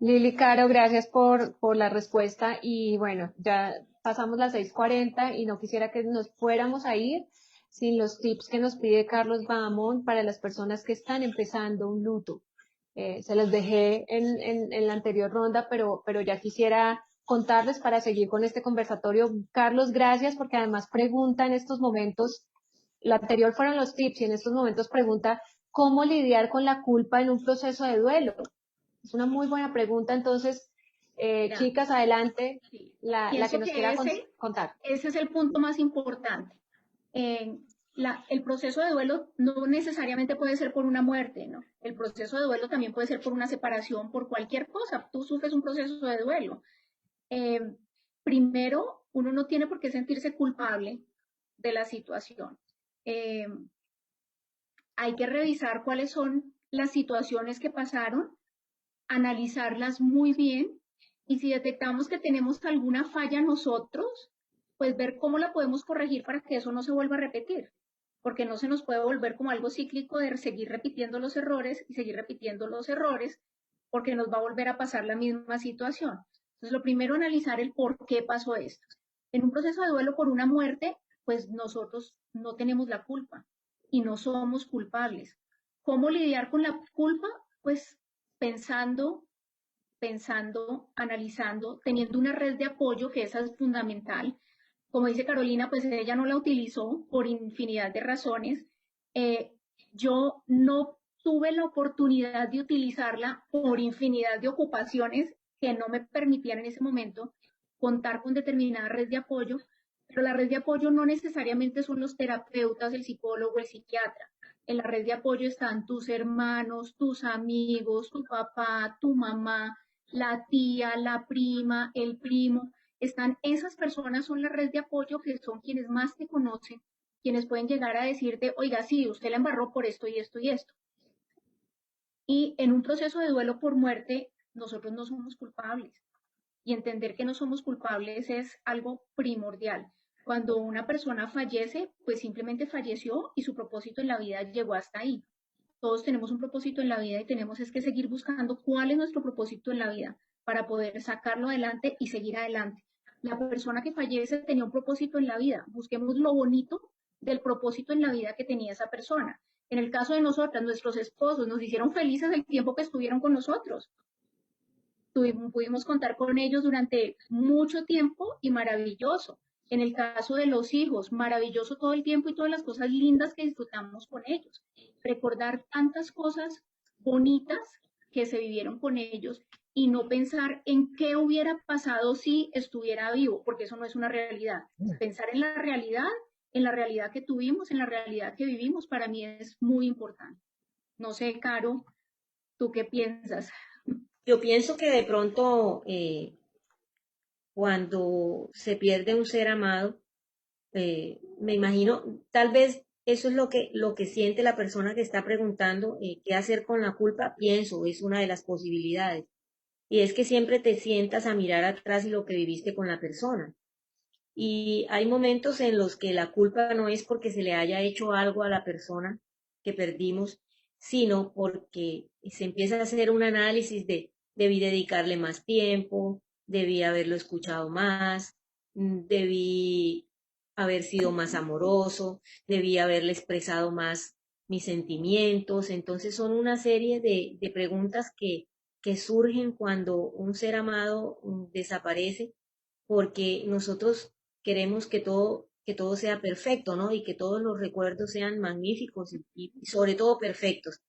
Lili, Caro, gracias por la respuesta y bueno, ya pasamos las 6:40 y no quisiera que nos fuéramos a ir sin los tips que nos pide Carlos Bahamón para las personas que están empezando un luto. Se los dejé en la anterior ronda, pero ya quisiera contarles para seguir con este conversatorio. Carlos, gracias porque además pregunta en estos momentos, lo anterior fueron los tips y en estos momentos pregunta cómo lidiar con la culpa en un proceso de duelo. Es una muy buena pregunta, entonces, chicas, adelante, Sí. la que nos quiera contar. Ese es el punto más importante. El proceso de duelo no necesariamente puede ser por una muerte, ¿no? El proceso de duelo también puede ser por una separación, por cualquier cosa. Tú sufres un proceso de duelo. Primero, uno no tiene por qué sentirse culpable de la situación. Hay que revisar cuáles son las situaciones que pasaron, analizarlas muy bien y si detectamos que tenemos alguna falla nosotros, pues ver cómo la podemos corregir para que eso no se vuelva a repetir, porque no se nos puede volver como algo cíclico de seguir repitiendo los errores y seguir repitiendo los errores, porque nos va a volver a pasar la misma situación. Entonces, lo primero, analizar el por qué pasó esto. En un proceso de duelo por una muerte, pues nosotros no tenemos la culpa y no somos culpables. ¿Cómo lidiar con la culpa? Pues pensando, analizando, teniendo una red de apoyo, que esa es fundamental. Como dice Carolina, pues ella no la utilizó por infinidad de razones. Yo no tuve la oportunidad de utilizarla por infinidad de ocupaciones que no me permitían en ese momento contar con determinada red de apoyo, pero la red de apoyo no necesariamente son los terapeutas, el psicólogo, el psiquiatra. En la red de apoyo están tus hermanos, tus amigos, tu papá, tu mamá, la tía, la prima, el primo. Esas personas son la red de apoyo que son quienes más te conocen, quienes pueden llegar a decirte, oiga, sí, usted la embarró por esto y esto y esto. Y en un proceso de duelo por muerte, nosotros no somos culpables. Y entender que no somos culpables es algo primordial. Cuando una persona fallece, pues simplemente falleció y su propósito en la vida llegó hasta ahí. Todos tenemos un propósito en la vida y tenemos es que seguir buscando cuál es nuestro propósito en la vida para poder sacarlo adelante y seguir adelante. La persona que fallece tenía un propósito en la vida. Busquemos lo bonito del propósito en la vida que tenía esa persona. En el caso de nosotras, nuestros esposos nos hicieron felices el tiempo que estuvieron con nosotros. Pudimos contar con ellos durante mucho tiempo y maravilloso. En el caso de los hijos, maravilloso todo el tiempo y todas las cosas lindas que disfrutamos con ellos. Recordar tantas cosas bonitas que se vivieron con ellos y no pensar en qué hubiera pasado si estuviera vivo, porque eso no es una realidad. Pensar en la realidad que tuvimos, en la realidad que vivimos, para mí es muy importante. No sé, Caro, ¿tú qué piensas? Yo pienso que de pronto cuando se pierde un ser amado, me imagino, tal vez eso es lo que siente la persona que está preguntando, qué hacer con la culpa, pienso, es una de las posibilidades. Y es que siempre te sientas a mirar atrás y lo que viviste con la persona. Y hay momentos en los que la culpa no es porque se le haya hecho algo a la persona que perdimos, sino porque se empieza a hacer un análisis de debí dedicarle más tiempo, debí haberlo escuchado más, debí haber sido más amoroso, debí haberle expresado más mis sentimientos. Entonces son una serie de preguntas que surgen cuando un ser amado desaparece, porque nosotros queremos que todo sea perfecto, ¿no? Y que todos los recuerdos sean magníficos y sobre todo perfectos.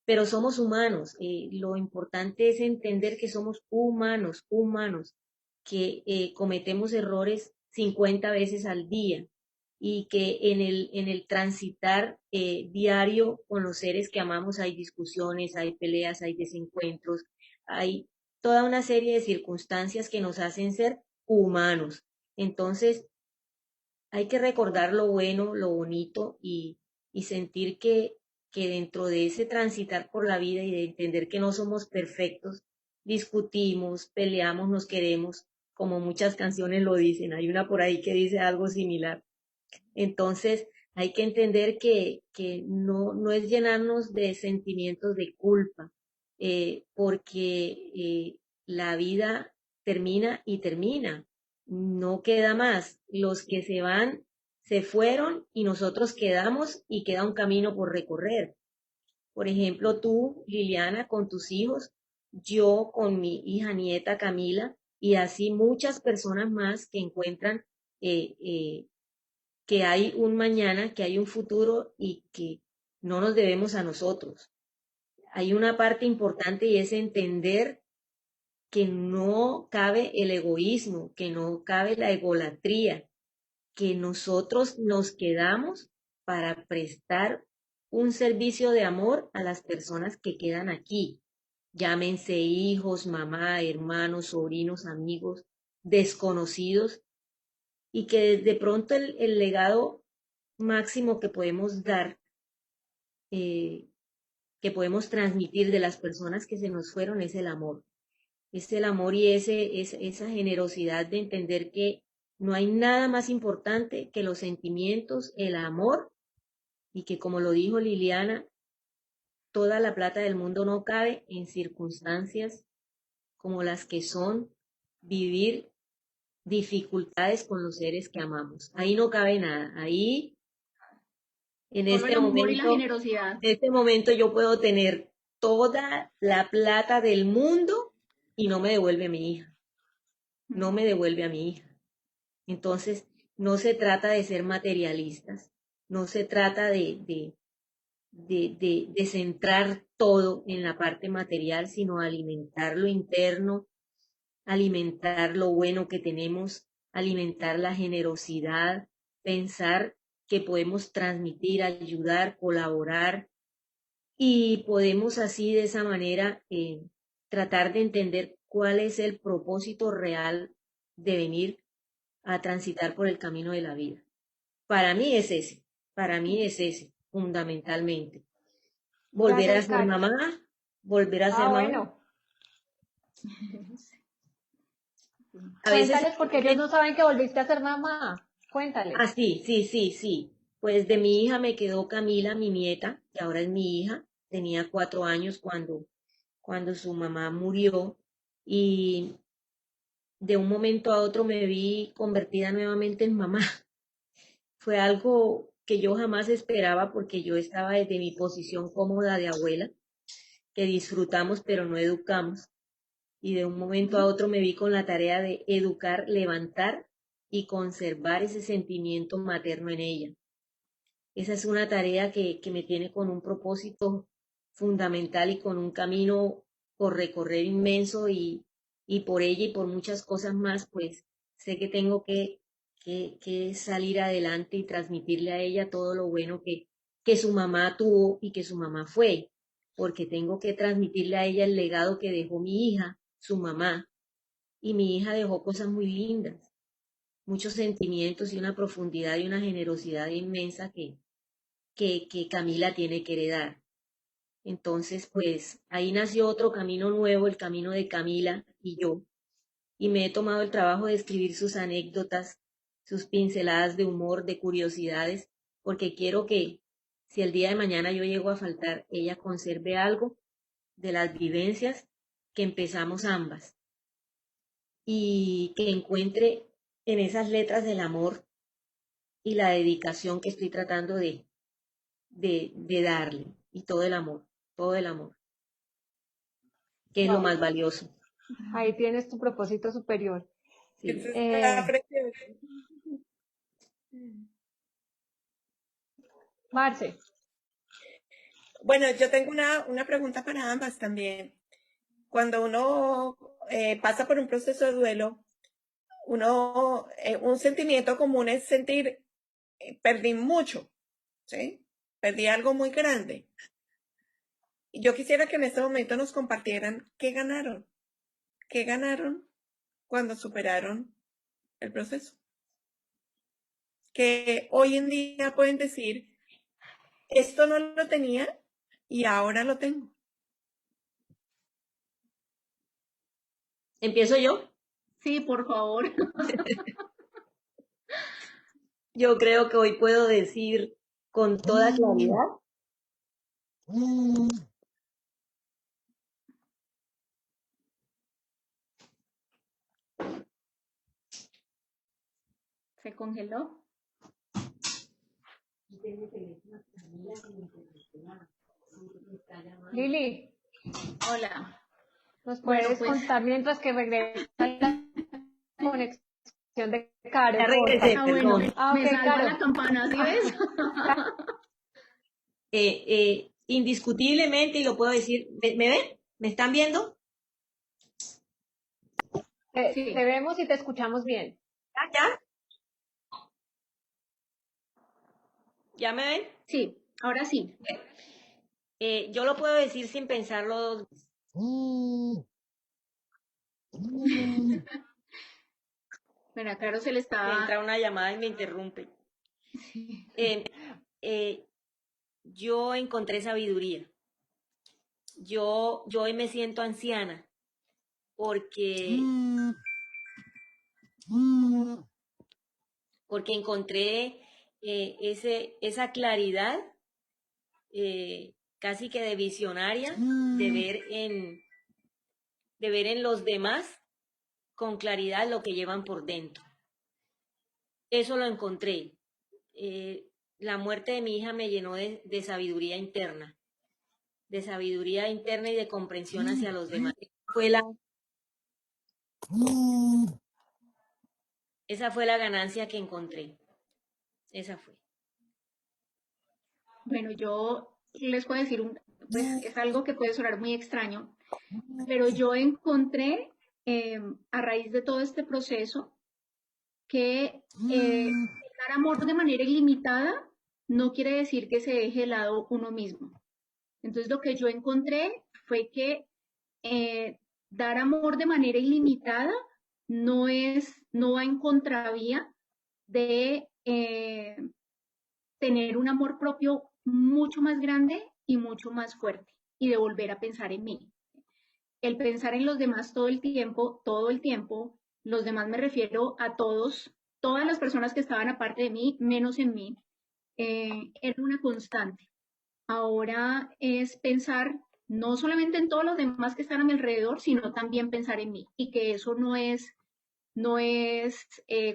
Pero somos humanos. Lo importante es entender que somos humanos, humanos, que cometemos errores 50 veces al día y que en el transitar diario con los seres que amamos hay discusiones, hay peleas, hay desencuentros, hay toda una serie de circunstancias que nos hacen ser humanos. Entonces, hay que recordar lo bueno, lo bonito y sentir que dentro de ese transitar por la vida y de entender que no somos perfectos, discutimos, peleamos, nos queremos, como muchas canciones lo dicen. Hay una por ahí que dice algo similar. Entonces, hay que entender que no es llenarnos de sentimientos de culpa, porque la vida termina y termina, no queda más. Los que se van, se fueron y nosotros quedamos y queda un camino por recorrer. Por ejemplo, tú, Liliana, con tus hijos, yo con mi hija nieta Camila, y así muchas personas más que encuentran que hay un mañana, que hay un futuro y que no nos debemos a nosotros. Hay una parte importante y es entender que no cabe el egoísmo, que no cabe la egolatría, que nosotros nos quedamos para prestar un servicio de amor a las personas que quedan aquí. Llámense hijos, mamá, hermanos, sobrinos, amigos, desconocidos, y que de pronto el legado máximo que podemos dar, eh, que podemos transmitir de las personas que se nos fueron es el amor. Es el amor y esa generosidad de entender que no hay nada más importante que los sentimientos, el amor, y que como lo dijo Liliana, toda la plata del mundo no cabe en circunstancias como las que son vivir dificultades con los seres que amamos. Ahí no cabe nada. Ahí, en Solo el amor y la generosidad. en este momento yo puedo tener toda la plata del mundo y no me devuelve a mi hija. No me devuelve a mi hija. Entonces, no se trata de ser materialistas, no se trata de centrar todo en la parte material, sino alimentar lo interno, alimentar lo bueno que tenemos, alimentar la generosidad, pensar que podemos transmitir, ayudar, colaborar y podemos así de esa manera tratar de entender cuál es el propósito real de venir a transitar por el camino de la vida. Para mí es ese, fundamentalmente. Volver Gracias, a ser Caro. mamá, volver a ser mamá. Bueno, A veces, cuéntales porque ellos no saben que volviste a ser mamá. Cuéntales. sí. Pues de mi hija me quedó Camila, mi nieta, que ahora es mi hija. Tenía 4 años cuando su mamá murió y de un momento a otro me vi convertida nuevamente en mamá. Fue algo que yo jamás esperaba porque yo estaba desde mi posición cómoda de abuela, que disfrutamos pero no educamos. Y de un momento a otro me vi con la tarea de educar, levantar y conservar ese sentimiento materno en ella. Esa es una tarea que me tiene con un propósito fundamental y con un camino por recorrer inmenso y por ella y por muchas cosas más, pues sé que tengo que salir adelante y transmitirle a ella todo lo bueno que su mamá tuvo y que su mamá fue, porque tengo que transmitirle a ella el legado que dejó mi hija, su mamá, y mi hija dejó cosas muy lindas, muchos sentimientos y una profundidad y una generosidad inmensa que Camila tiene que heredar. Entonces, pues ahí nació otro camino nuevo, el camino de Camila y yo, y me he tomado el trabajo de escribir sus anécdotas, sus pinceladas de humor, de curiosidades, porque quiero que si el día de mañana yo llego a faltar, ella conserve algo de las vivencias que empezamos ambas y que encuentre en esas letras del amor y la dedicación que estoy tratando de darle y todo el amor, que es lo Wow, más valioso. ahí tienes tu propósito superior. Sí. Eso Eh, está precioso. Marce, Bueno, yo tengo una pregunta para ambas también. Cuando uno pasa por un proceso de duelo, un sentimiento común es sentir, perdí mucho, ¿sí? Perdí algo muy grande. Y yo quisiera que en este momento nos compartieran qué ganaron cuando superaron el proceso. Que hoy en día pueden decir, esto no lo tenía y ahora lo tengo. ¿Empiezo yo? Sí, por favor. Yo creo que hoy puedo decir con toda claridad ¿Se congeló? Lili, Hola. ¿nos Bueno, puedes pues contar mientras que regresa la conexión de Caro, ya porfa? regresé, bueno, perdón. me Ok, salva Caro. la campana, ¿sí ves? Indiscutiblemente, y lo puedo decir, ¿me ven? ¿Me están viendo? Te Sí, vemos y te escuchamos bien. ¿Ya? ¿Ya me ven? sí, ahora sí. Yo lo puedo decir sin pensarlo dos veces. Bueno, claro, se le Me está... entra una llamada y me interrumpe. Sí. Eh, eh, yo encontré sabiduría. Yo hoy me siento anciana porque encontré esa claridad casi que de visionaria de ver en los demás con claridad lo que llevan por dentro. Eso lo encontré. La muerte de mi hija me llenó de sabiduría interna y de comprensión hacia los demás. Esa fue la ganancia que encontré. Esa fue. Bueno, yo les puedo decir, pues es algo que puede sonar muy extraño, pero yo encontré a raíz de todo este proceso que dar amor de manera ilimitada no quiere decir que se deje de lado uno mismo. Entonces lo que yo encontré fue que dar amor de manera ilimitada no va en contravía de tener un amor propio mucho más grande y mucho más fuerte y de volver a pensar en mí. El pensar en los demás todo el tiempo, los demás me refiero a todas las personas que estaban aparte de mí, menos en mí, era una constante. Ahora es pensar no solamente en todos los demás que están a mi alrededor, sino también pensar en mí y que eso no es no es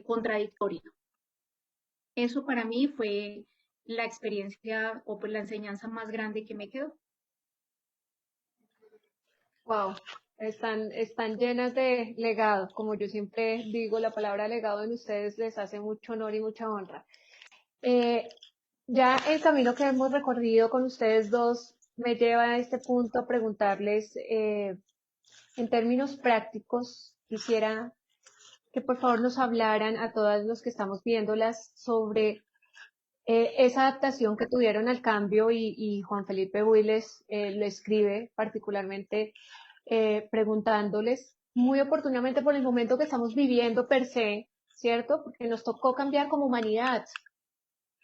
contradictoria. Eso para mí fue la experiencia o pues la enseñanza más grande que me quedó. Wow, están llenas de legado. Como yo siempre digo, la palabra legado en ustedes les hace mucho honor y mucha honra. Ya el camino que hemos recorrido con ustedes dos me lleva a este punto a preguntarles, en términos prácticos, quisiera que por favor nos hablaran a todos los que estamos viéndolas sobre esa adaptación que tuvieron al cambio y Juan Felipe Builes lo escribe particularmente preguntándoles muy oportunamente por el momento que estamos viviendo per se, ¿cierto? Porque nos tocó cambiar como humanidad,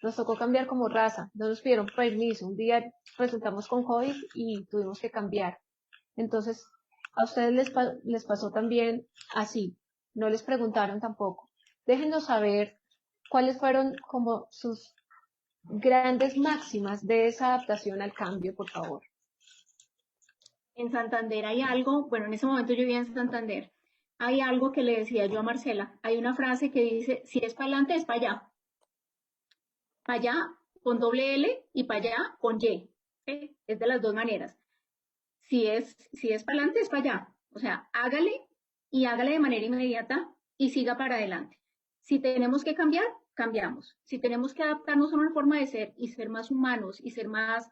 nos tocó cambiar como raza, no nos pidieron permiso, un día resultamos con COVID y tuvimos que cambiar. Entonces, a ustedes les pasó también así, no les preguntaron tampoco. Déjenos saber cuáles fueron como sus grandes máximas de esa adaptación al cambio, por favor. En Santander hay algo, bueno, en ese momento yo vivía en Santander, hay algo que le decía yo a Marcela, hay una frase que dice, si es para adelante es para allá con doble L y para allá con Y, ¿sí? Es de las dos maneras. Si es para adelante es para allá, o sea, hágale y hágale de manera inmediata y siga para adelante. Si tenemos que cambiar, cambiamos. Si tenemos que adaptarnos a una forma de ser y ser más humanos y ser más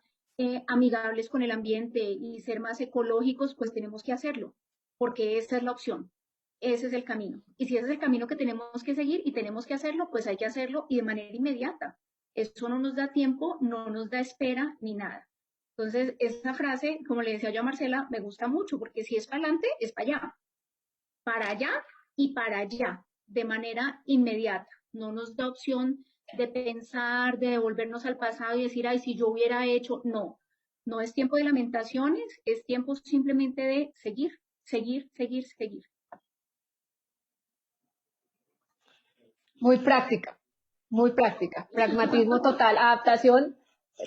amigables con el ambiente y ser más ecológicos, pues tenemos que hacerlo, porque esa es la opción, ese es el camino. Y si ese es el camino que tenemos que seguir y tenemos que hacerlo, pues hay que hacerlo y de manera inmediata. Eso no nos da tiempo, no nos da espera ni nada. Entonces, esa frase, como le decía yo a Marcela, me gusta mucho, porque si es para adelante, es para allá y para allá, de manera inmediata. No nos da opción de pensar, de devolvernos al pasado y decir, ay, si yo hubiera hecho, no. No es tiempo de lamentaciones, es tiempo simplemente de seguir, seguir, seguir, seguir. Muy práctica, pragmatismo total, adaptación.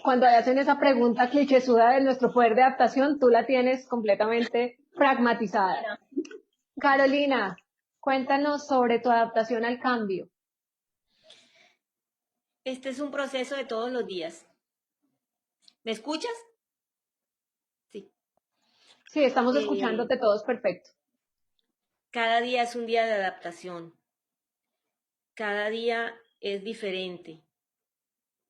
Cuando hacen esa pregunta clichésuda de nuestro poder de adaptación, tú la tienes completamente pragmatizada. Carolina, cuéntanos sobre tu adaptación al cambio. Este es un proceso de todos los días. ¿Me escuchas? Sí. Sí, estamos escuchándote todos perfecto. Cada día es un día de adaptación. Cada día es diferente.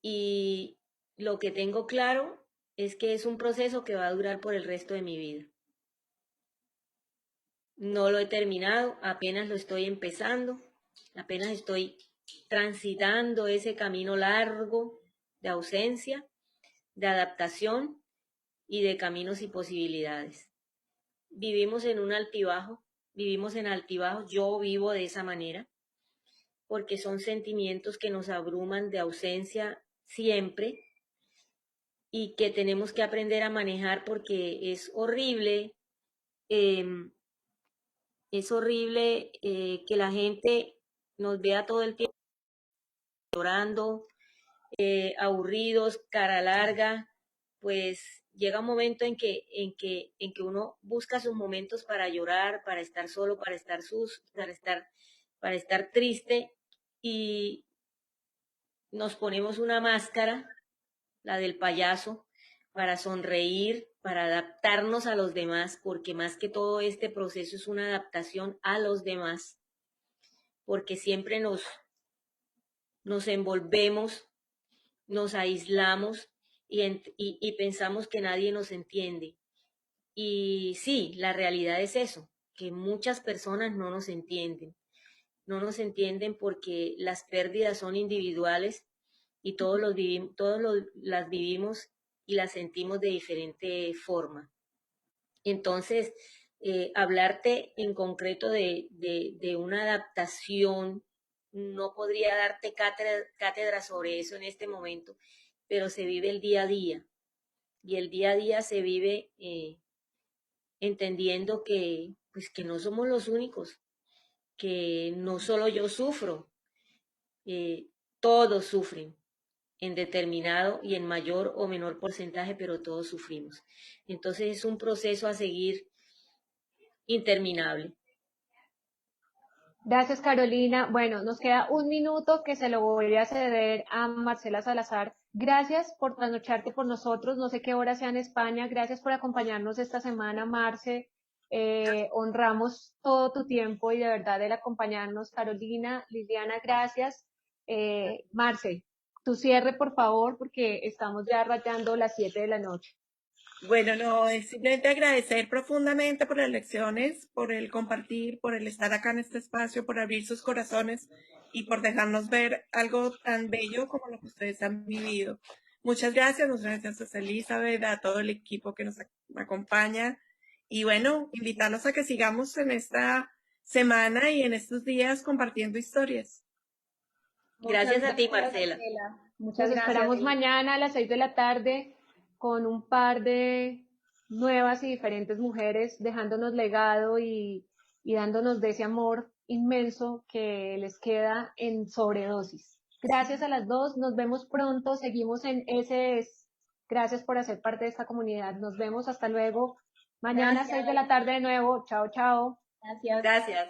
Y lo que tengo claro es que es un proceso que va a durar por el resto de mi vida. No lo he terminado, apenas lo estoy empezando, apenas estoy transitando ese camino largo de ausencia, de adaptación y de caminos y posibilidades. Vivimos en un altibajo, vivimos en altibajos, yo vivo de esa manera, porque son sentimientos que nos abruman de ausencia siempre y que tenemos que aprender a manejar porque es horrible que la gente nos vea todo el tiempo llorando, aburridos, cara larga, pues llega un momento en que uno busca sus momentos para llorar, para estar solo, para estar triste y nos ponemos una máscara, la del payaso, para sonreír, para adaptarnos a los demás, porque más que todo este proceso es una adaptación a los demás, porque siempre nos envolvemos, nos aislamos y pensamos que nadie nos entiende. Y sí, la realidad es eso, que muchas personas no nos entienden. No nos entienden porque las pérdidas son individuales y todos las vivimos y las sentimos de diferente forma. Entonces, hablarte en concreto de una adaptación, no podría darte cátedra sobre eso en este momento, pero se vive el día a día. Y el día a día se vive entendiendo pues, que no somos los únicos, que no solo yo sufro, todos sufren en determinado y en mayor o menor porcentaje, pero todos sufrimos. Entonces es un proceso a seguir interminable. Gracias, Carolina. Bueno, nos queda un minuto que se lo voy a ceder a Marcela Salazar. Gracias por trasnocharte por nosotros. No sé qué hora sea en España. Gracias por acompañarnos esta semana, Marce. Honramos todo tu tiempo y de verdad el acompañarnos. Carolina, Liliana, gracias. Marce, tu cierre, por favor, porque estamos ya rayando las 7 de la noche. Bueno, no, es simplemente agradecer profundamente por las lecciones, por el compartir, por el estar acá en este espacio, por abrir sus corazones y por dejarnos ver algo tan bello como lo que ustedes han vivido. Muchas gracias a Elizabeth, a todo el equipo que nos acompaña y bueno, invitarlos a que sigamos en esta semana y en estos días compartiendo historias. Gracias a ti, Marcela. Muchas gracias. Nos esperamos mañana a las 6 de la tarde con un par de nuevas y diferentes mujeres dejándonos legado y dándonos de ese amor inmenso que les queda en sobredosis. Gracias a las dos, nos vemos pronto, seguimos en SS. Gracias por hacer parte de esta comunidad. Nos vemos, hasta luego. Mañana a 6 de la tarde de nuevo. Chao, chao. Gracias.